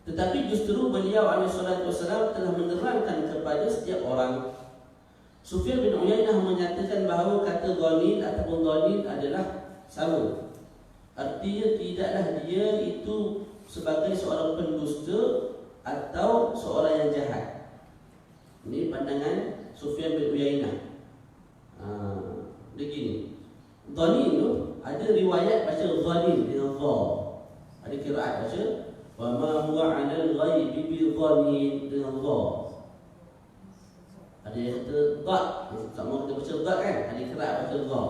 Tetapi justru beliau alaihissalam telah menerangkan kepada setiap orang. Sufyan bin Uyainah menyatakan bahawa kata dhanin ataupun dhanin adalah sama. Artinya tidaklah dia itu sebagai seorang pendusta atau seorang yang jahat. Ini pandangan Sufyan bin Uyainah. Dia gini, dhanin tu ada riwayat baca dhanin dengan dha. Ada qiraat baca wa ma huwa 'alal ghaibi bi dhanin dengan dha. Ada yang kata dha, sama kita baca dha kan, ada qiraat baca dha.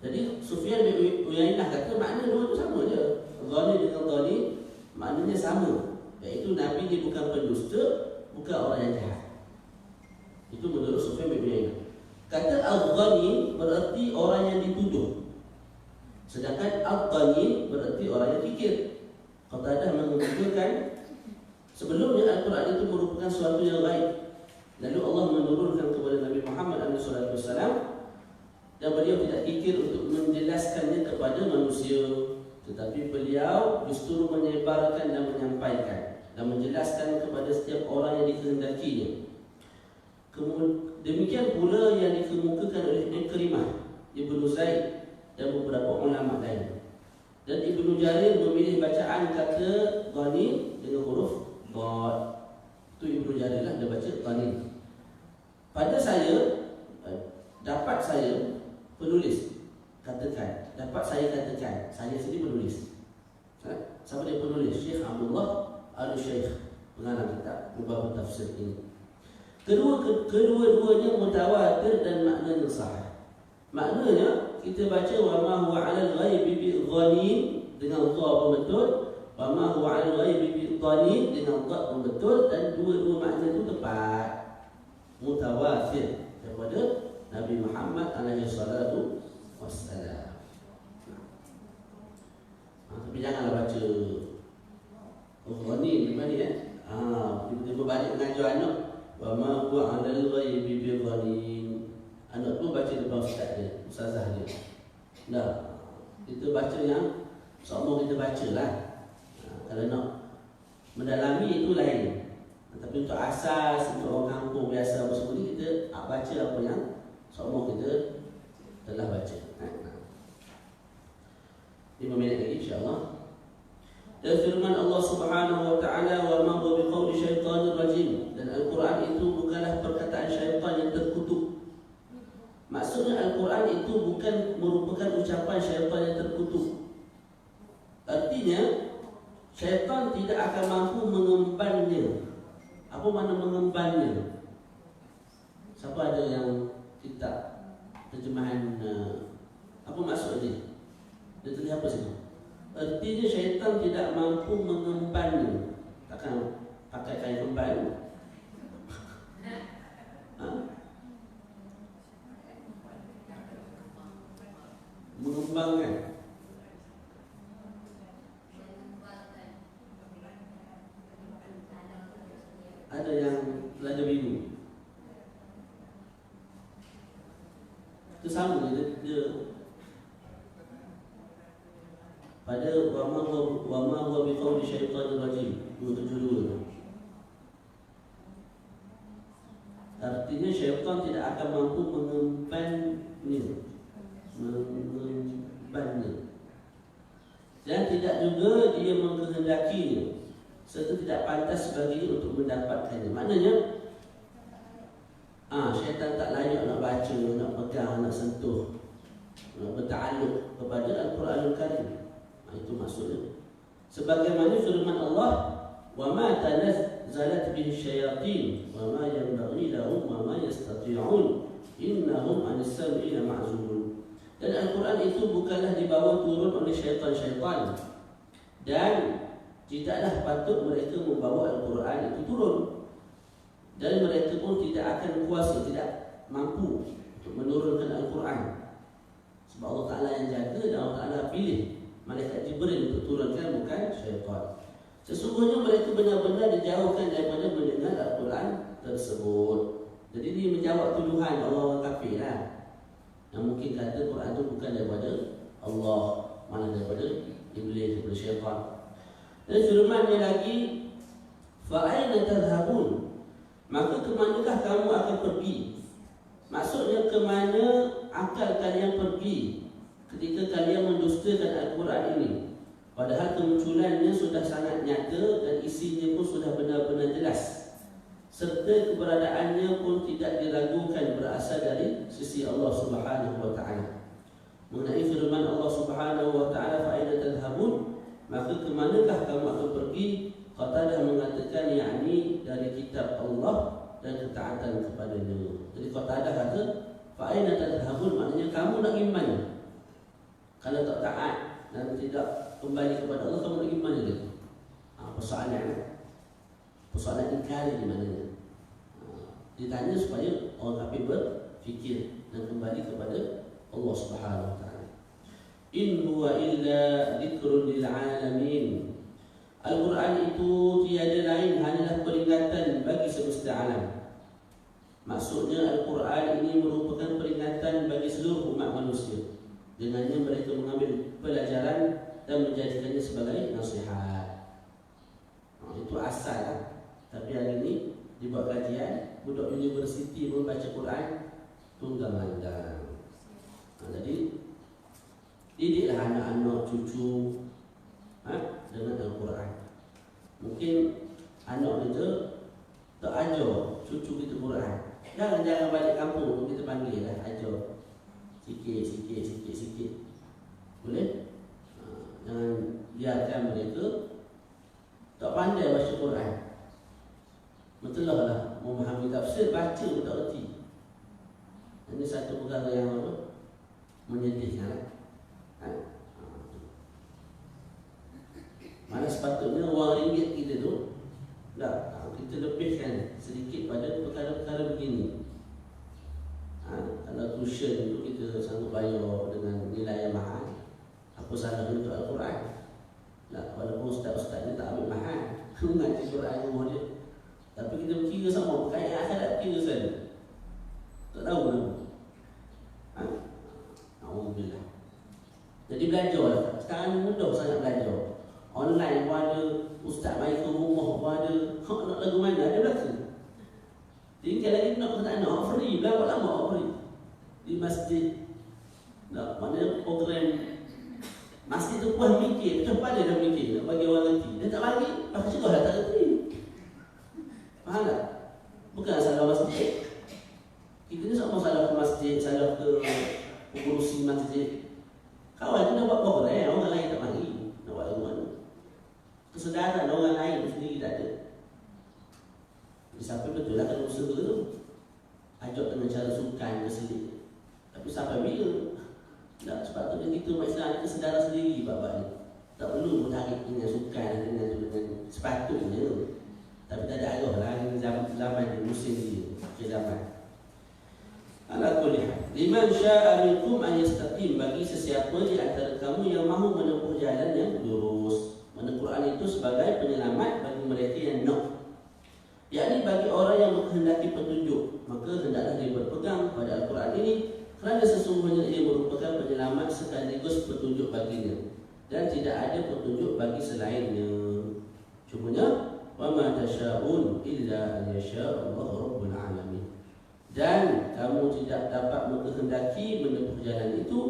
Jadi Sufyan bin Uyainah kata makna dua tu sama je. Dhanin dengan dhanin maknanya sama, iaitu Nabi ni bukan pendusta, bukan orang yang jahat. Itu menurut Sufyan bin Uyainah. Kata al-ghani berarti orang yang dituduh, sedangkan al-ghani berarti orang yang fikir. Qatadah menunjukkan sebelumnya Al-Quran itu merupakan suatu yang baik. Lalu Allah menurunkan kepada Nabi Muhammad SAW, dan beliau tidak fikir untuk menjelaskannya kepada manusia, tetapi beliau justru menyebarkan dan menyampaikan dan menjelaskan kepada setiap orang yang dikehendakinya. Demikian pula yang dikemukakan oleh Ikrimah, Ibnu Zaid dan beberapa ulama lain. Dan Ibnu Jarir memilih bacaan kata ghani dengan huruf dhad. Itu Ibnu Jarir lah, dia baca ghani. Pada saya, dapat saya penulis katakan, dapat saya katakan, saya sendiri penulis. Siapa dia penulis? Syekh Abdullah Al-Syekh, pengarang kitab Mubahut Tafsir ini. Kedua-duanya mutawatir dan maknanya sahih. Maknanya kita baca wa ma huwa 'alal ghaibi bi dhanin dengan dha pun betul, wa ma huwa 'alal ghaibi bi dhanin dengan dha pun betul, dan dua-dua makna itu tepat, mutawatir daripada Nabi Muhammad alaihi salatu wassalam. Tapi janganlah baca dhanin gimana ya? Tiba-tiba balik mengajar anak wa ma huwa 'alal ghaibi bi dhanin. Anak tu baca depan ustaz dia, ustazah dia. Dah, kita baca yang semua kita bacalah. Kalau nak mendalami itu lain. Tapi untuk asas, untuk orang kampung biasa apa semua ni, kita baca apa yang semua kita telah baca. 5 minit lagi insya-Allah. Dan firman Allah Subhanahu wa taala, wa ma huwa biqauli syaitanir rajim, dan Al-Quran itu bukanlah perkataan syaitan yang terkutuk. Maksudnya Al-Quran itu bukan merupakan ucapan syaitan yang terkutuk. Artinya syaitan tidak akan mampu mengembannya. Apa makna mengembannya? Siapa ada yang kitab terjemahan apa maksud dia? Dia tulis apa sini? Artinya syaitan tidak mampu mengembannya. Takkan pakai kain kemban? Mengembangkan. Ada yang belajar biru. Itu sama dia pada wa ma huwa biqauli syaitanir rajim 272. Artinya syaitan tidak akan mampu mengembannya. Dan tidak juga dia mengkehendakinya, serta tidak pantas baginya untuk mendapatkannya. Maknanya syaitan tak layak nak baca, nak pegang, nak sentuh, nak bertakluk kepada Al-Quranul Karim. Itu maksudnya. Sebagaimana firman Allah, wa ma tanazzalat bihi syayatin wa ma yanbaghi lahum wa ma yastati'un innahum 'anis sam'i lama'zulun. Dan Al-Quran itu bukanlah dibawa turun oleh syaitan-syaitan, dan tidaklah patut mereka membawa Al-Quran itu turun, dan mereka pun tidak akan kuasa, tidak mampu untuk menurunkan Al-Quran. Sebab Allah Ta'ala yang jaga, dan Allah Ta'ala pilih malaikat Jibril untuk turunkan, bukan syaitan. Sesungguhnya mereka benar-benar dijauhkan daripada mendengar Al-Quran tersebut. Jadi dia menjawab tuduhan orang kafir lah, yang mungkin kata Quran itu bukan daripada Allah, mana daripada iblis, daripada syaitan. Dan firman-Nya lagi, fa aina tadhhabun, maka kemanakah kamu akan pergi? Maksudnya kemana akal kalian pergi? ketika kalian mendustakan Al-Quran ini, padahal kemunculannya sudah sangat nyata dan isinya pun sudah benar-benar jelas, serta keberadaannya pun tidak diragukan berasal dari sisi Allah Subhanahu wa taala. Mengenai firman Allah Subhanahu wa taala, fa aina tadhhabun, maka ke manakah kamu akan pergi? Qatadah mengatakan yakni dari kitab Allah dan ketaatan kepadanya. Jadi Qatadah kata fa aina tadhhabun, maknanya kamu nak iman. Kalau tak taat dan tidak kembali kepada Allah, kamu nak iman lagi. Persoalan ingkar di mananya. Ditanya supaya orang kafir berfikir dan kembali kepada Allah Subhanahu wa taala. In huwa illa dzikrun lil alamin. Al-Quran itu tiada lain hanyalah peringatan bagi semesta alam. Maksudnya Al-Quran ini merupakan peringatan bagi seluruh umat manusia. Dengannya mereka mengambil pelajaran dan menjadikannya sebagai nasihat. Itu asal. Tapi hari ini dibuat kajian, budak universiti pun baca Quran tunggang-langgang. Jadi didiklah anak-anak cucu dengan Al-Quran. Mungkin anak kita tak ajar cucu kita Quran. Jangan balik kampung kita panggil lah, ajar sikit. Boleh? Jangan biarkan mereka tak pandai baca Quran. Betul lah, memahami tafsir, baca pun tak erti. Ini satu perkara yang menyedihkan. Mana sepatutnya wang ringgit kita tu kita lebihkan sedikit pada perkara-perkara begini. Kalau tuition itu kita sanggup bayar dengan nilai yang mahal, apa salahnya untuk Al-Quran? Walaupun ustaz-ustaz ni tak ambil mahal mengaji Quran rumah dia, tapi kita berkira sama, perkara akhirat kira saja. Tak tahu nama. Alhamdulillah. Jadi belajarlah. Sekarang ni mudah sangat belajar. Online pun ada, ustaz mai ke rumah pun ada. Hak nak lagu mana ada belakang. Tinggal lagi nak tak nak free, berapa lama free di masjid. Nak mana program masjid tu pun mikir, macam mana dia mikir nak bagi orang reti. Dia tak bagi, pakai cakap dah tak reti. Faham tak? Bukan salah masjid. Kita ni sama salah ke masjid, salah ke pengurusi masjid. Kawan tu nak buat program, orang lain tak bagi. Nak buat lagu mana? Kesedaran orang lain sendiri tak ada. Jadi sampai betul lah kalau usaha tu ajak dengan cara sukan ke sedik. Tapi sampai bila? Tak, sepatutnya kita umat Islam ni kesedaran sendiri bab ni. Tak perlu menarik dengan sukan dengan sepatutnya. Tapi tak ada arah lah dengan zaman ni, musim ni, ke zaman. Ala kulli hal, liman syaa'a minkum an yastaqim, bagi sesiapa di antara kamu yang mahu menempuh jalan yang lurus. Mana Quran itu sebagai penyelamat bagi mereka yang nak, yakni bagi orang yang menghendaki petunjuk, maka hendaklah dia berpegang pada Al-Quran ini, kerana sesungguhnya ia merupakan penyelamat sekaligus petunjuk baginya, dan tidak ada petunjuk bagi selainnya. Cumanya wa ma tasyaun illa an yasha Allah rabbul alamin. Dan kamu tidak dapat menghendaki menempuh jalan itu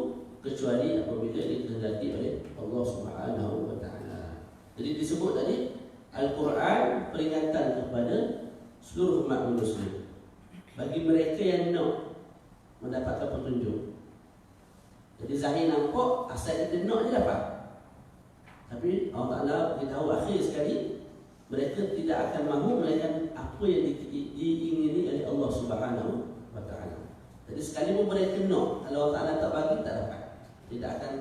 kecuali apabila dikehendaki oleh Allah Subhanahu wa taala. Jadi disebut tadi Al-Quran peringatan kepada seluruh umat manusia, bagi mereka yang nak mendapatkan petunjuk. Jadi zahir nampak asal kita nak je dapat. Tapi Allah Ta'ala beritahu akhir sekali mereka tidak akan mahu melainkan apa yang diingini oleh Allah Subhanahu wa taala. Jadi sekalipun mereka nak, kalau Allah Ta'ala tak bagi, tak dapat. Tidak akan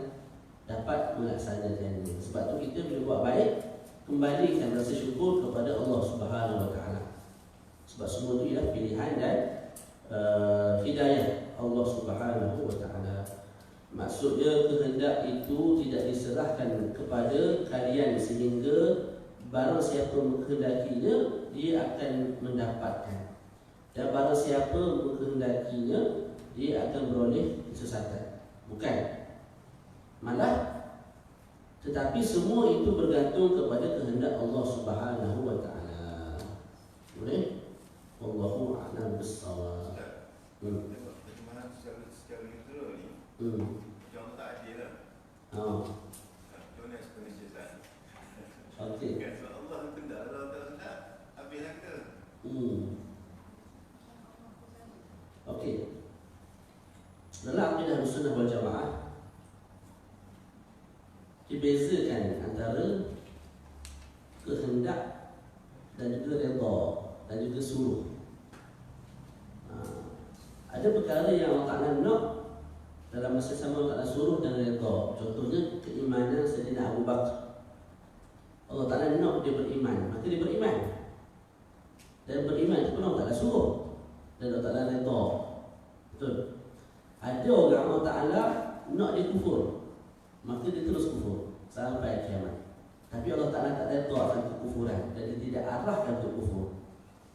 dapat melaksanakannya. Sebab tu kita bila buat baik, kembalikan rasa syukur kepada Allah Subhanahu wa taala. Sebab semua itu ialah pilihan dan hidayah Allah Subhanahu wa taala. Maksudnya kehendak itu tidak diserahkan kepada kalian sehingga barang siapa menghendakinya dia akan mendapatkan, dan barang siapa menghendakinya dia akan beroleh kesesatan. Bukan, malah tetapi semua itu bergantung kepada kehendak Allah Subhanahu wa taala. Boleh? Wallahu a'lam bis-shawab. Bagaimana secara literal ni? Macam tak adil Macam mana explanation Ustaz? Okey. Sebab Allah benda, Allah tak sedap, habislah kita. Okey. Dalam akidah Ahlussunnah wal Jamaah dibezakan antara kehendak dan juga redha dan juga suruh. Ada perkara yang Allah Ta'ala nak, dalam masa sama Allah Ta'ala suruh dan redha. Contohnya keimanan Sayyidina Abu Bakar. Allah Ta'ala nak dia beriman, maka dia beriman. Dan beriman itu pun Allah Ta'ala suruh dan Allah Ta'ala redha. Betul. Ada orang Allah Ta'ala nak dia kufur, maka dia terus kufur sampai kiamat. Tapi Allah Ta'ala tak redha akan kekufuran dan dia tidak arahkan untuk kufur.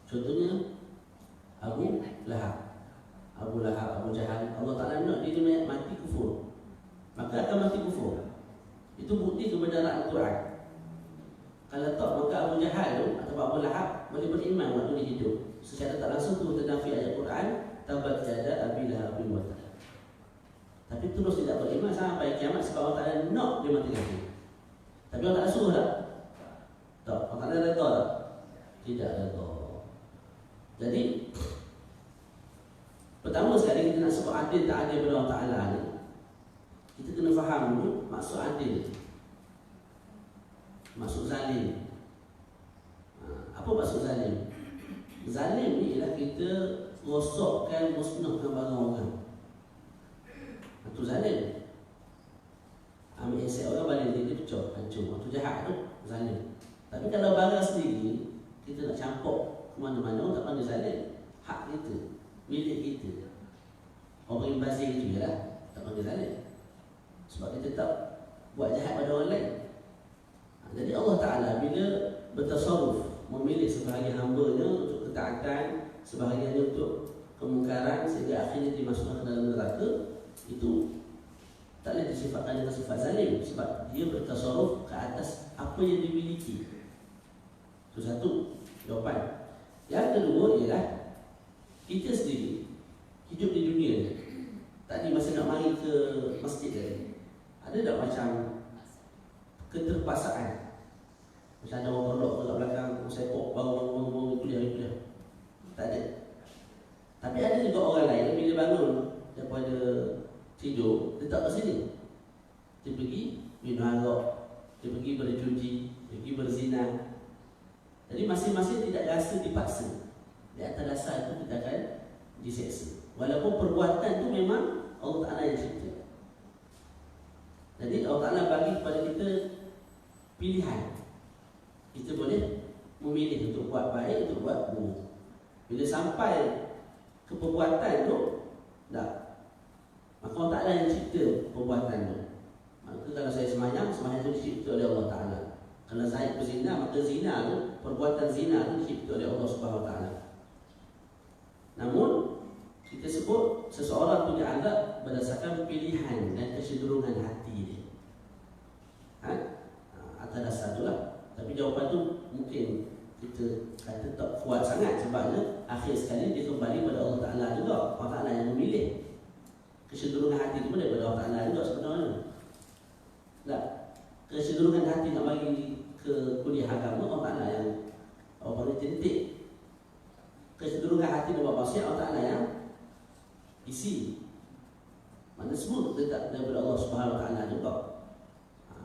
Contohnya Abu Lahab, Abu Jahal. Allah Ta'ala nak dia mati kufur, maka akan mati kufur. Itu bukti kebenaran Al-Quran. Kalau tak, maka Abu Jahal tu atau Abu Lahab boleh beriman waktu dia hidup. Secara tak langsung tu ternafi ayat Quran, tabat yada abi lahabin wa tab. Tapi terus tidak beriman sampai kiamat sebab Allah Ta'ala nak dia mati lagi. Tapi Allah Ta'ala suruh tak? Tak. Allah Ta'ala redha tak? Tidak redha. Jadi pertama sekali kita nak sebut adil tak adil pada Allah Ta'ala ni, kita kena faham dulu maksud adil, maksud zalim. Apa maksud zalim? Zalim ni ialah kita rosokkan, musnahkan barang orang. Itu zalim. Ambil aset orang balik dia pecah, hancur. Itu jahat tu, zalim. Tapi kalau barang sendiri kita nak campur ke mana-mana, tak panggil zalim. Hak kita, milik kita. Orang imbazir itu je lah, tak panggil zalim. Sebab kita tak buat jahat pada orang lain. Jadi Allah Ta'ala bila bertasarruf, memilih sebahagian hamba-Nya untuk ketaatan, sebahagiannya untuk kemungkaran, sehingga akhirnya dimasukkan ke dalam neraka, itu tak boleh disifatkan dengan sifat zalim, sebab dia bertasarruf ke atas apa yang dimiliki. Itu satu jawapan. Yang kedua ialah kita sendiri hidup di dunia ni. Tadi masa nak mari ke masjid tadi, ada tak macam keterpaksaan? Macam ada orang berlok kat belakang, sepok, bangun kuliah. Tak ada. Tapi ada juga orang lain yang bila bangun daripada tidur, dia tak kat sini. Dia pergi minum arak, dia pergi berjudi, dia pergi berzina. Jadi masing-masing tidak rasa dipaksa. Di atas dasar itu kita akan diseksa. Walaupun perbuatan itu memang Allah Ta'ala yang cipta. Jadi Allah Ta'ala bagi kepada kita pilihan. Kita boleh memilih untuk buat baik, untuk buat buruk. Bila sampai ke perbuatan itu, tak. Maka Allah Ta'ala yang cipta perbuatan itu. Maka kalau saya semayang itu dicipta oleh Allah Ta'ala. Kalau saya berzina, maka zina itu, perbuatan zina itu dicipta oleh Allah Subhanahu Wa Ta'ala. Namun kita sebut seseorang itu dianggap berdasarkan pilihan dan kecenderungan hati dia. Atas dasar itulah. Tapi jawapan tu mungkin kita kata tak kuat sangat, sebabnya akhir sekali dia kembali pada Allah Ta'ala juga. Allah Ta'ala yang memilih. Kecenderungan hati itu pun daripada Allah Ta'ala juga sebenarnya. Tak. Kecenderungan hati nak bagi ke kuliah agama, Allah Ta'ala yang orang titik. Kecenderungan hati nak buat maksiat, Allah Ta'ala yang isi. Mana semua tetap daripada Allah Subhanahu Wa Ta'ala juga.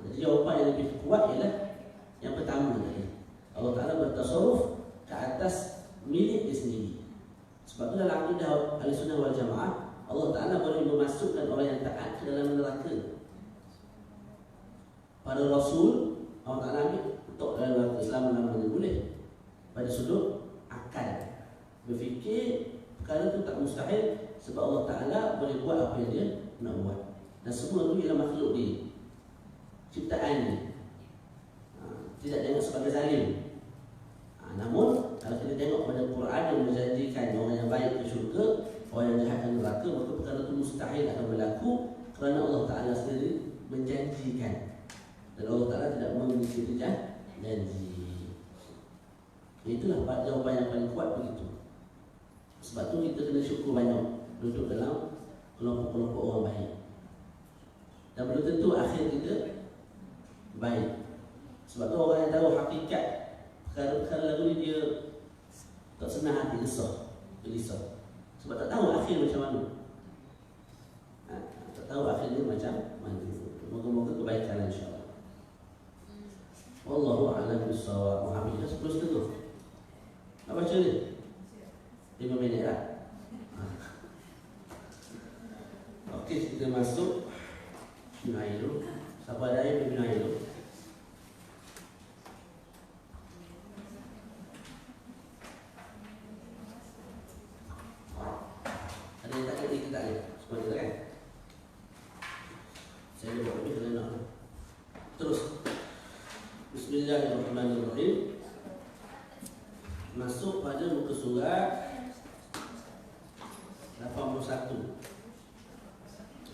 Jadi jawapan yang lebih kuat ialah yang pertama tadi. Allah Ta'ala bertasarruf ke atas milik dia sendiri. Sebab itu dalam akidah Ahlussunnah wal Jamaah, Allah Ta'ala boleh memasukkan orang yang taat ke dalam neraka. Para Rasul Allah Ta'ala ambil untuk dalam neraka. Selama-lamanya boleh. Pada sudut akal, berfikir perkara itu tak mustahil, sebab Allah Ta'ala boleh buat apa yang dia nak buat. Dan semua itu ialah makhluk dia, ciptaan dia. Tidak dianggap sebagai zalim. Namun kalau kita tengok pada Quran yang menjanjikan orang yang baik ke syurga, orang yang jahat ke neraka, maka perkara itu mustahil akan berlaku, kerana Allah Ta'ala sendiri menjanjikan. Dan Allah Ta'ala tidak mengisi janji. Itulah jawapan yang paling kuat begitu. Sebab tu kita kena syukur banyak duduk dalam kelompok-kelompok orang baik. Dan belum tentu akhir kita baik. Sebab tu orang yang tahu hakikat perkara-perkara lagu ni dia tak senang hati, gelisah. Sebab tak tahu akhir macam mana. Tak tahu akhirnya macam mana. Moga-moga kebaikan insya-Allah. Wallahu a'lam bissawab. Muhammad dah 10:30. Nak baca ni? 5 minit lah. Okey, kita masuk minum air dulu. Siapa ada air, minum air dulu. Ada yang tak ada, kita tak ada. Semua ada kan? Saya ada buat lebih kalau nak. Terus. Bismillahirrahmanirrahim. Masuk pada muka surat 81.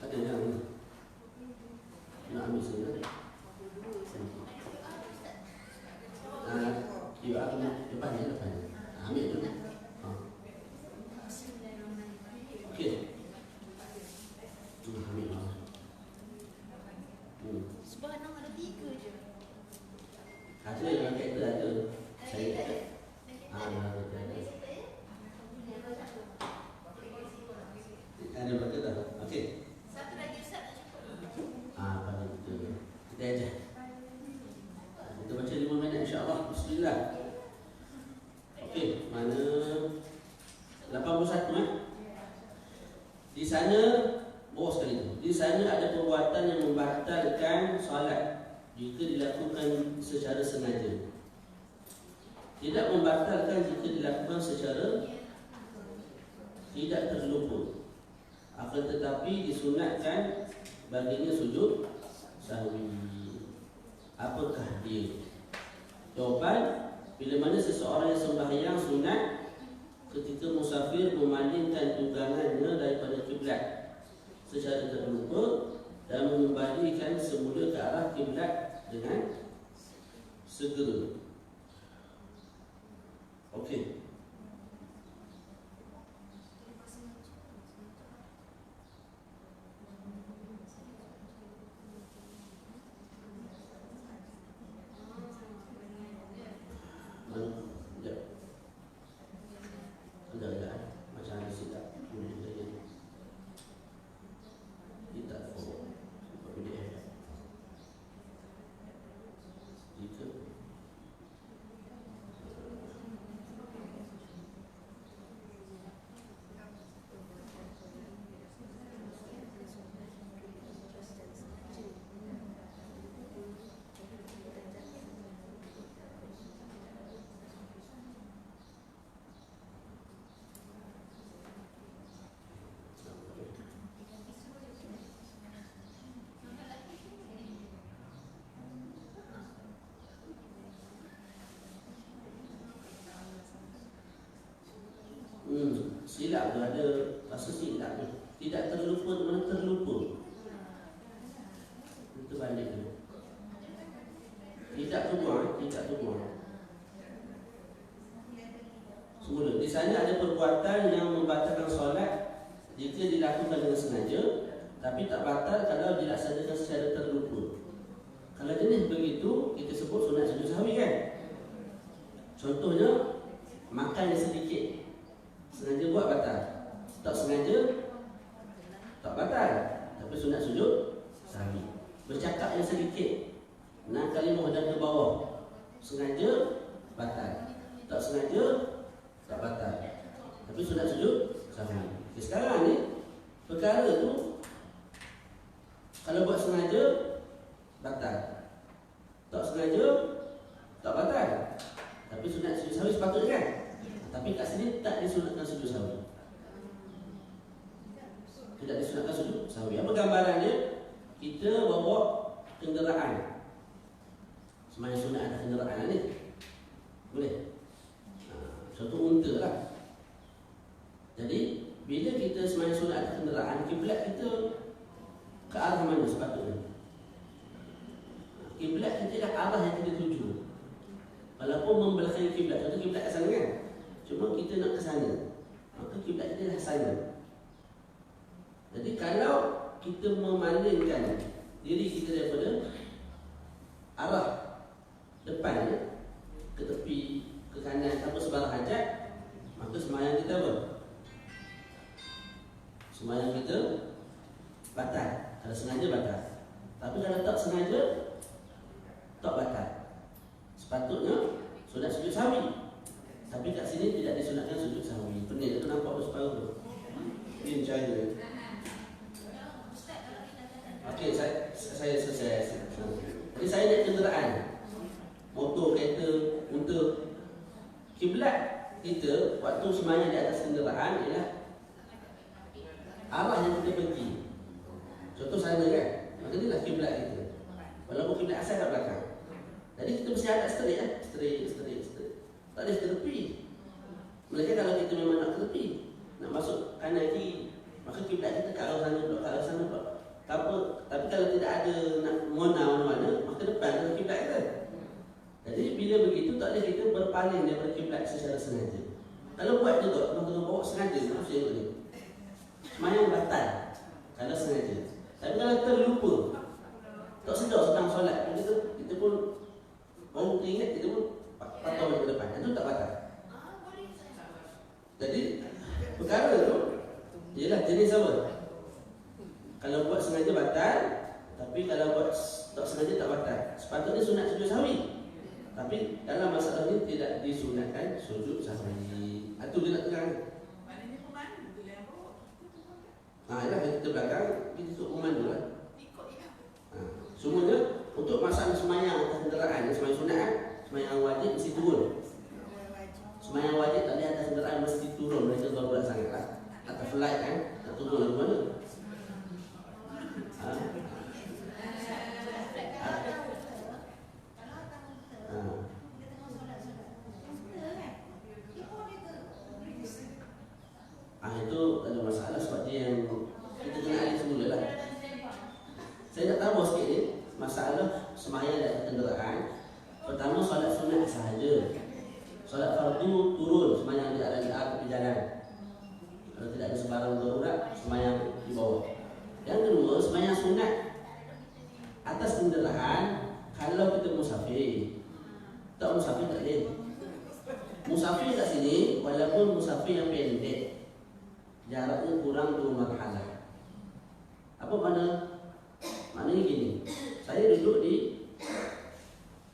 Ada yang nak ambil sini. Ya, aku depannya. Ambil dulu. Okey. Ambil lah. Subhanallah ada 3 je. Ada yang kata ada. Saya kata. Ada berkata tak? Okey. Satu lagi Ustaz nak cukup. Pada kita aja. Kita baca 5 minit insya-Allah. Bismillah. Okey, mana 81 Di sana sekali tu. Di sana ada perbuatan yang membatalkan solat jika dilakukan secara sengaja. Tidak membatalkan jika dilakukan secara tidak terlupa. Akan tetapi disunatkan baginya sujud sahwi. Apakah dia? Jawapan, bila mana seseorang yang sembahyang sunat ketika musafir memalingkan tunggangannya daripada kiblat secara terlupa dan mengembalikan semula ke arah kiblat dengan segera. Okey. Macam ada silap. Kita follow. Jika silap tu ada rasa silap ni. Tidak terlupa tu mana terlupa. Itu balik tu. Tidak terbuang. Semula di sana ada perbuatan yang membatalkan solat jika dilakukan dengan sengaja, tapi tak batal kalau dilaksanakan secara terlupa. Kalau jenis begitu kita sebut sunat sujud sahwi kan. Contohnya makan yang sedikit, sengaja buat batal. Tak sengaja tak batal, tapi sunat sujud sahwi. Bercakap yang sedikit, nak kalimah dan ke bawah, sengaja batal. Tak sengaja tak batal, tapi sunat sujud sahwi. Sekarang ni perkara tu kalau buat sengaja batal, tak sengaja tak batal, tapi sunat sujud sahwi sepatutnya kan. Tapi kat sini tak disunatkan sujud sahwi. Tidak disunatkan sujud sahwi. Apa gambarannya? Kita bawa kenderaan, sembahyang sunat ada kenderaan ni, boleh? Contoh unta lah. Jadi bila kita sembahyang sunat ada kenderaan, kiblat kita ke arah mana sepatutnya? Kiblat kita dah arah yang kita tuju. Walaupun membelakangi kiblat, contoh kiblat kat sana kan, cuma kita nak ke sana, maka kiblat kita dah sana. Jadi kalau kita memalingkan diri kita daripada arah depan ya, ke tepi, ke kanan tanpa sebarang hajat, maka sembahyang kita apa? Sembahyang kita batal. Kalau sengaja batal. Tapi kalau tak sengaja, tak batal. Sepatutnya sunat sujud sahwi. Tapi kat sini tidak disunatkan sujud sahwi. Pening tu nampak separuh tu. Ini macam ni. Okey, saya selesai. Jadi saya naik kenderaan, motor, kereta, unta. Kiblat kita waktu sembahyang di atas kenderaan ialah arah yang kita pergi. Contoh sana kan, maka inilah kiblat kita. Walaupun kiblat asal kat belakang. Jadi kita mesti hadap straight ya, straight. Tak boleh ke tepi. Melainkan kalau kita memang nak ke tepi, nak masuk kanan kiri, maka kiblat kita kat arah sana pula. Tapi kalau tidak ada nak mona mana-mana, maka depan ke kiblat kita. Jadi bila begitu tak boleh kita berpaling daripada kiblat secara sengaja. Kalau buat juga, tengah bawa sengaja, maksudnya ni. Sembahyang batal kalau sengaja. Tapi kalau terlupa, tak sedar sedang solat, kita pun baru teringat, kita pun patah balik ke depan. Itu tak batal. Jadi perkara tu ialah jenis apa? Kalau buat sengaja batal, tapi kalau buat tak sengaja tak batal. Sepatutnya sunat sujud sahwi. Tapi dalam masalah ini tidak disunatkan sujud sahwi. Itu dia nak terang. Maknanya pemandu tu yang bawa. Ialah kita belakang, kita tutup pemandu lah. Ikut je. Semuanya untuk masalah sembahyang atas kenderaan, sembahyang sunat, sembahyang wajib mesti turun. Sembahyang wajib tak boleh atas kenderaan, mesti turun. Mereka berat sangat lah. Atas flight kan, tak turun lagu mana. Itu tak ada masalah sebab dia yang kita kena alih semula lah. Saya nak tahu sikit ni masalah sembahyang di atas kenderaan. Pertama, solat sunat sahaja. Solat fardu turun, sembahyang di atas tepi jalan. Kalau tidak ada sebarang darurat, sembahyang di bawah. Yang kedua, sembahyang sunat atas kenderaan kalau kita musafir. Tak musafir tak boleh. Musafir kat sini walaupun musafir yang pendek, jaraknya kurang 2 marhalah. Apa makna? Maknanya gini. Saya duduk di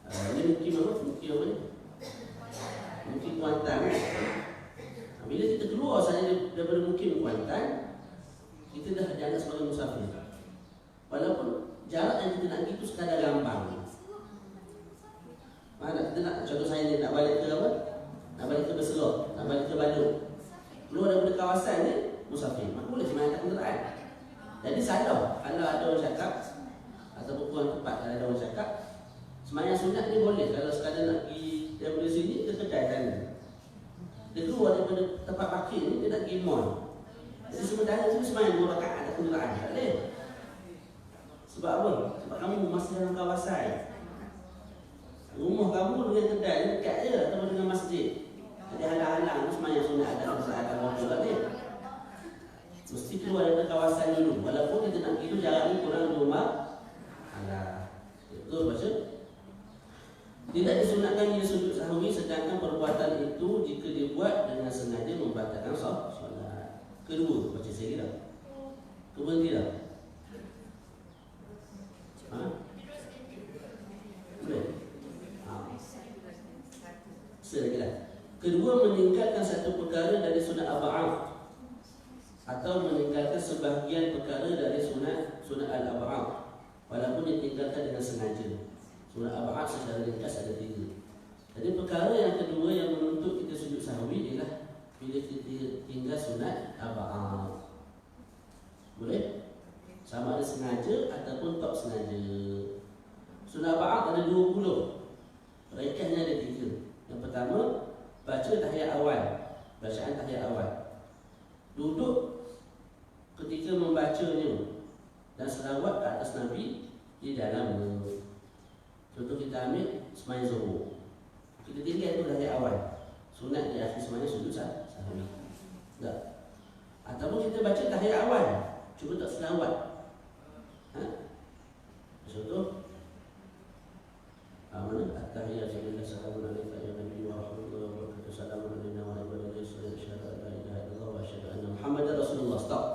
ini mukim apa? Mukim apa ni? Mukim Kuantan. Bila kita keluar saya daripada mukim Kuantan, kita dah dianggap sebagai musafir. Walaupun jarak yang kita nak pergi itu sekadar gampang. Mana kita nak, contoh saya ni nak balik ke apa? Nak balik ke Berserah, nak balik ke Bandung. Keluar daripada kawasan ni musafir. Maka boleh sembahyang atas kenderaan. Jadi salah kalau ada orang cakap ataupun kurang tepat kalau ada orang cakap sembahyang sunat ni boleh kalau sekadar nak pergi daripada sini ke kedai sana. Dia keluar daripada tempat parkir ni, dia nak pergi mall. Jadi sementara tu sembahyang 2 rakaat atas kenderaan. Tak boleh. Sebab apa? Sebab kamu masih dalam kawasan. Rumah kamu dengan kedai ni dekat je ataupun dengan masjid. Jadi halang-halang sembahyang sunat atas kenderaan motor tak boleh. Mesti keluar daripada kawasan dulu. Walaupun kita nak pergi tu jaraknya kurang 2 marhalah. Betul baca? Tidak disunatkan ia sujud sahwi sedangkan perbuatan itu jika dibuat dengan sengaja membatalkan solat. Kedua, baca saya kira. Keberhenti dah. Boleh? Selagi lah. Kedua, meninggalkan satu perkara dari sunat aba'ah atau meninggalkan sebahagian perkara dari sunat al-aba'ah walaupun ditinggalkan dengan sengaja. Sunat aba'ah secara ringkas ada 3. Jadi perkara yang kedua yang menuntut kita sujud sahwi ialah bila kita tinggal sunat aba'ah. Boleh? Sama ada sengaja ataupun tak sengaja. Sunat aba'ah ada 20. Ringkasnya ada 3. Yang pertama, baca tahiyat awal. Bacaan tahiyat awal. Duduk ketika membacanya dan selawat ke atas Nabi di dalamnya. Contoh kita ambil sembahyang zuhur. Kita tinggal itu tahiyat awal. Sunat di akhir sembahyang sujud sahwi. Tak. Ataupun kita baca tahiyat awal, cuma tak selawat. Contoh mana at-tahiyatu lillahi assalamu alayka ya nabi wa rahmatullahi wa barakatuh assalamu alayna wa ala ibadillahi asyhadu an la ilaha illallah wa asyhadu anna muhammadar rasulullah. Stop.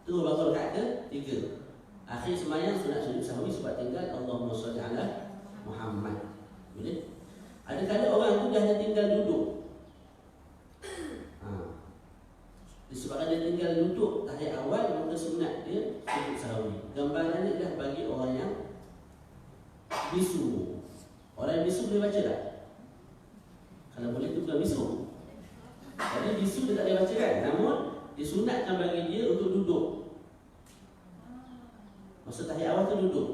Tu berapa rakaat ke? 3. Akhir sembahyang sunat sujud sahwi sebab tinggal Allahumma shalli ala Muhammad. Boleh? Ada kala orang tu dia hanya tinggal duduk. Disebabkan dia tinggal duduk tahiyat awal, maka sunat dia sujud sahwi. Gambaran ni dah bagi orang yang bisu. Orang yang bisu boleh baca tak? Kalau boleh tu bukan bisu. Jadi bisu dia tak boleh baca kan? Namun disunatkan bagi dia untuk duduk. Masa tahiyat awal tu duduk.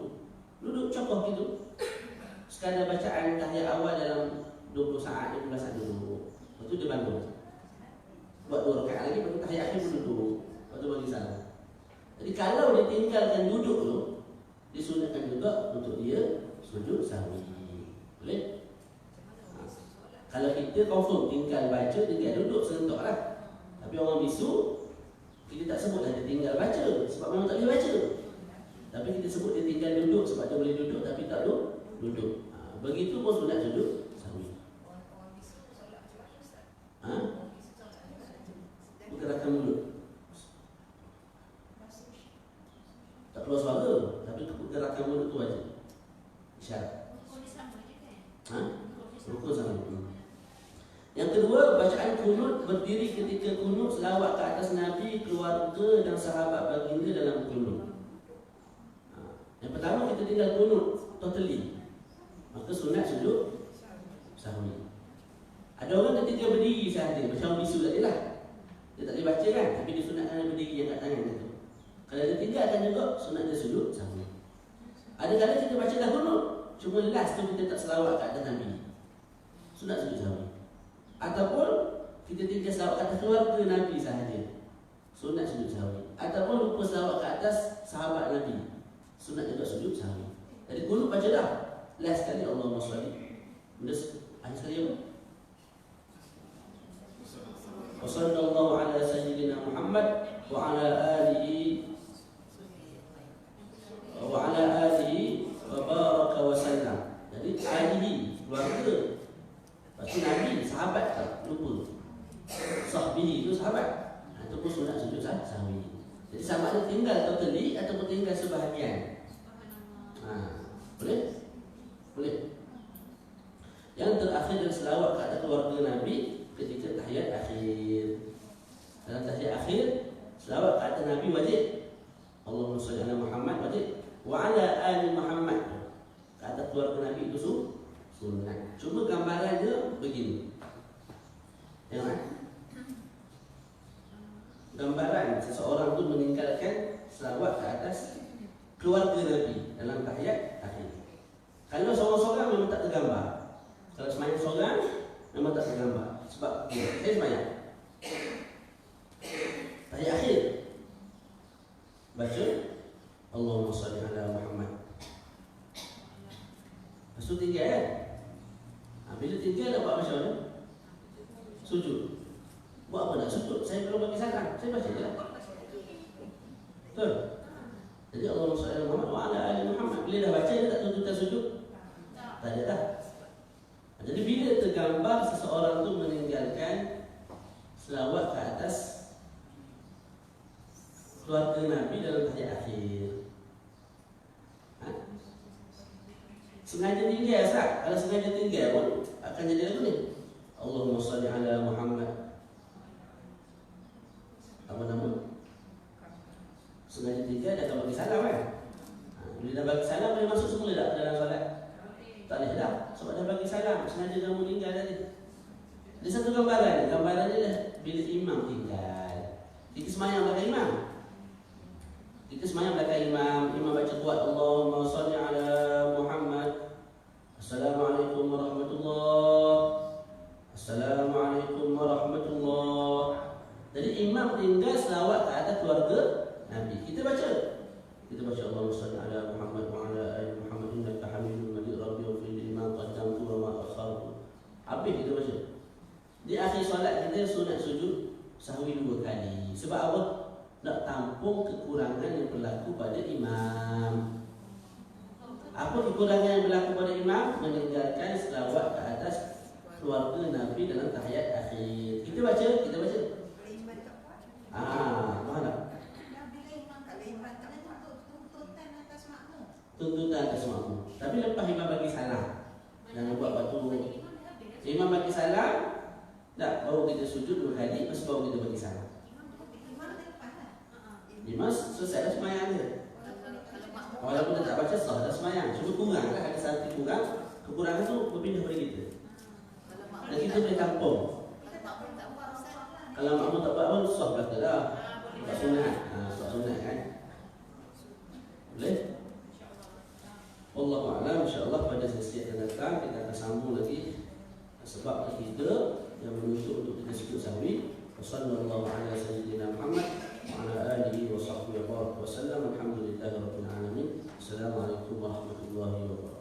Duduk cokoh gitu. Sekadar bacaan tahiyat awal dalam 20 saat, 15 saat duduk. Lepas tu dia bangun. Buat 2 rakaat lagi, lepas tu tahiyat akhir pun duduk. Lepas tu bagi salam. Jadi kalau dia tinggalkan duduk tu, disunatkan juga untuk dia sujud sahwi. Boleh? Kalau kita confirm tinggal baca, tinggal duduk, serentak lah. Tapi orang bisu, kita tak sebut dah dia tinggal baca, sebab memang tak boleh baca. Tapi kita sebut dia tinggal duduk, sebab dia boleh duduk tapi tak duduk. Begitu pun sunat sujud sahwi. Bergerakan mulut. Tak keluar suara, tapi gerakan mulut tu wajib. Isyarat. Rukun sama. Yang kedua, bacaan kunut, berdiri ketika kunut, selawat ke atas Nabi, keluarga dan sahabat baginda dalam kunut. Yang pertama, kita tinggal kunut totally, maka sunat sujud sahwi. Ada orang ketika berdiri sahaja, macam bisu tadi lah, dia tak boleh baca kan, tapi dia sunatkan berdiri yang kat tangan itu. Kalau dia tinggalkan juga, sunat dia sujud sahwi. Ada kala kita baca dah kunut, cuma last tu kita tak selawat kat atas Nabi, sunat sujud sahwi. Ataupun kita tinggal selawat kat atas keluarga Nabi sahaja, sunat sujud sahwi. Ataupun lupa selawat kat atas sahabat Nabi, sunat juga sujud sahwi. Jadi kunut baca dah, last sekali Allahumma shalli. Benda akhir sekali apa? Wa sallallahu ala sayyidina Muhammad wa ala alihi wa baraka wa sallam. Jadi alihi keluarga, lepas tu Nabi, sahabat tak lupa, sahbihi itu sahabat. Itu pun sunat sujud sahwi. Jadi sama ada tinggal totally ataupun tinggal sebahagian. Boleh? Boleh. Yang terakhir adalah selawat ke atas keluarga Nabi ketika tahiyat akhir. Dalam tahiyat akhir, selawat ke atas Nabi wajib. Allahumma shalli ala Muhammad wajib. Wa ala ali Muhammad, ke atas keluarga Nabi itu sunat. Cuma gambarannya begini. Tengok. Gambaran seseorang tu meninggalkan selawat ke atas keluarga Nabi dalam tahiyat akhir. Kalau seorang-seorang memang tak tergambar. Kalau semayang seorang memang tak tergambar. Sebab saya semayang tahiyat akhir, baca Allahumma shalli ala Muhammad. Lepas tu tinggal kan? Bila tinggal nak buat macam mana? Sujud. Buat apa nak sujud? Saya belum bagi salam, saya baca je lah. Betul? Jadi Allahumma shalli ala Muhammad wa ala ali Muhammad. Bila dah baca, dia tak tuntutan sujud? Tak ada dah. Jadi bila tergambar seseorang tu meninggalkan selawat ke atas keluarga Nabi dalam tahiyat akhir, sengaja tinggal sah. Kalau sengaja tinggal pun akan jadi apa ni? Allahumma shalli ala Muhammad. Apa nama? Sengaja tinggal dia akan bagi salam kan? Bila dah bagi salam, boleh masuk semula tak dalam solat? Tak boleh dah, sebab dah bagi salam. Sengaja kamu tinggal tadi. Ada satu gambaran. Gambarannya dah bila imam tinggal. Kita semayang belakang imam. Kita semayang belakang imam. Imam baca kuat Allahumma shalli ala Muhammad. Assalamualaikum warahmatullahi. Assalamualaikum warahmatullahi. Jadi imam tinggal selawat ke atas keluarga Nabi. Kita baca Allahumma shalli ala Muhammad wa ala ali Muhammad innaka Hamidum Majid rabbi wa fil iman qaddamtu wa ma akhartu. Habis kita baca. Di akhir solat kita sunat sujud sahwi 2 kali. Sebab apa? Nak tampung kekurangan yang berlaku pada imam. kekurangan yang berlaku pada imam meninggalkan selawat ke atas keluarga Nabi dalam tahiyat akhir. Kita baca. Mana? Tuntutan atas makmum. Tapi lepas imam bagi salam, jangan buat waktu imam bagi salam, tak baru kita sujud 2 kali, lepas baru kita bagi salam. Imam selesai dah semayang dia. Walaupun dia tak baca sah dah semayang. Cuma kurang lah, ada satu kurang. Kekurangan tu berpindah pada kita. Dan kita boleh tampung. Kalau makmum tak buat pun sah belaka lah. Tak sunat. Tak sunat kan. Boleh? Wallahu'alam. InsyaAllah pada sesi yang akan datang kita akan sambung lagi sebab ketiga yang menuntut untuk kita sujud sahwi. Wassallallahu ala sayyidina Muhammad wa ala alihi wa sahbihi wa sallam. Alhamdulillahirabbil alamin. Assalamualaikum warahmatullahi wabarakatuh.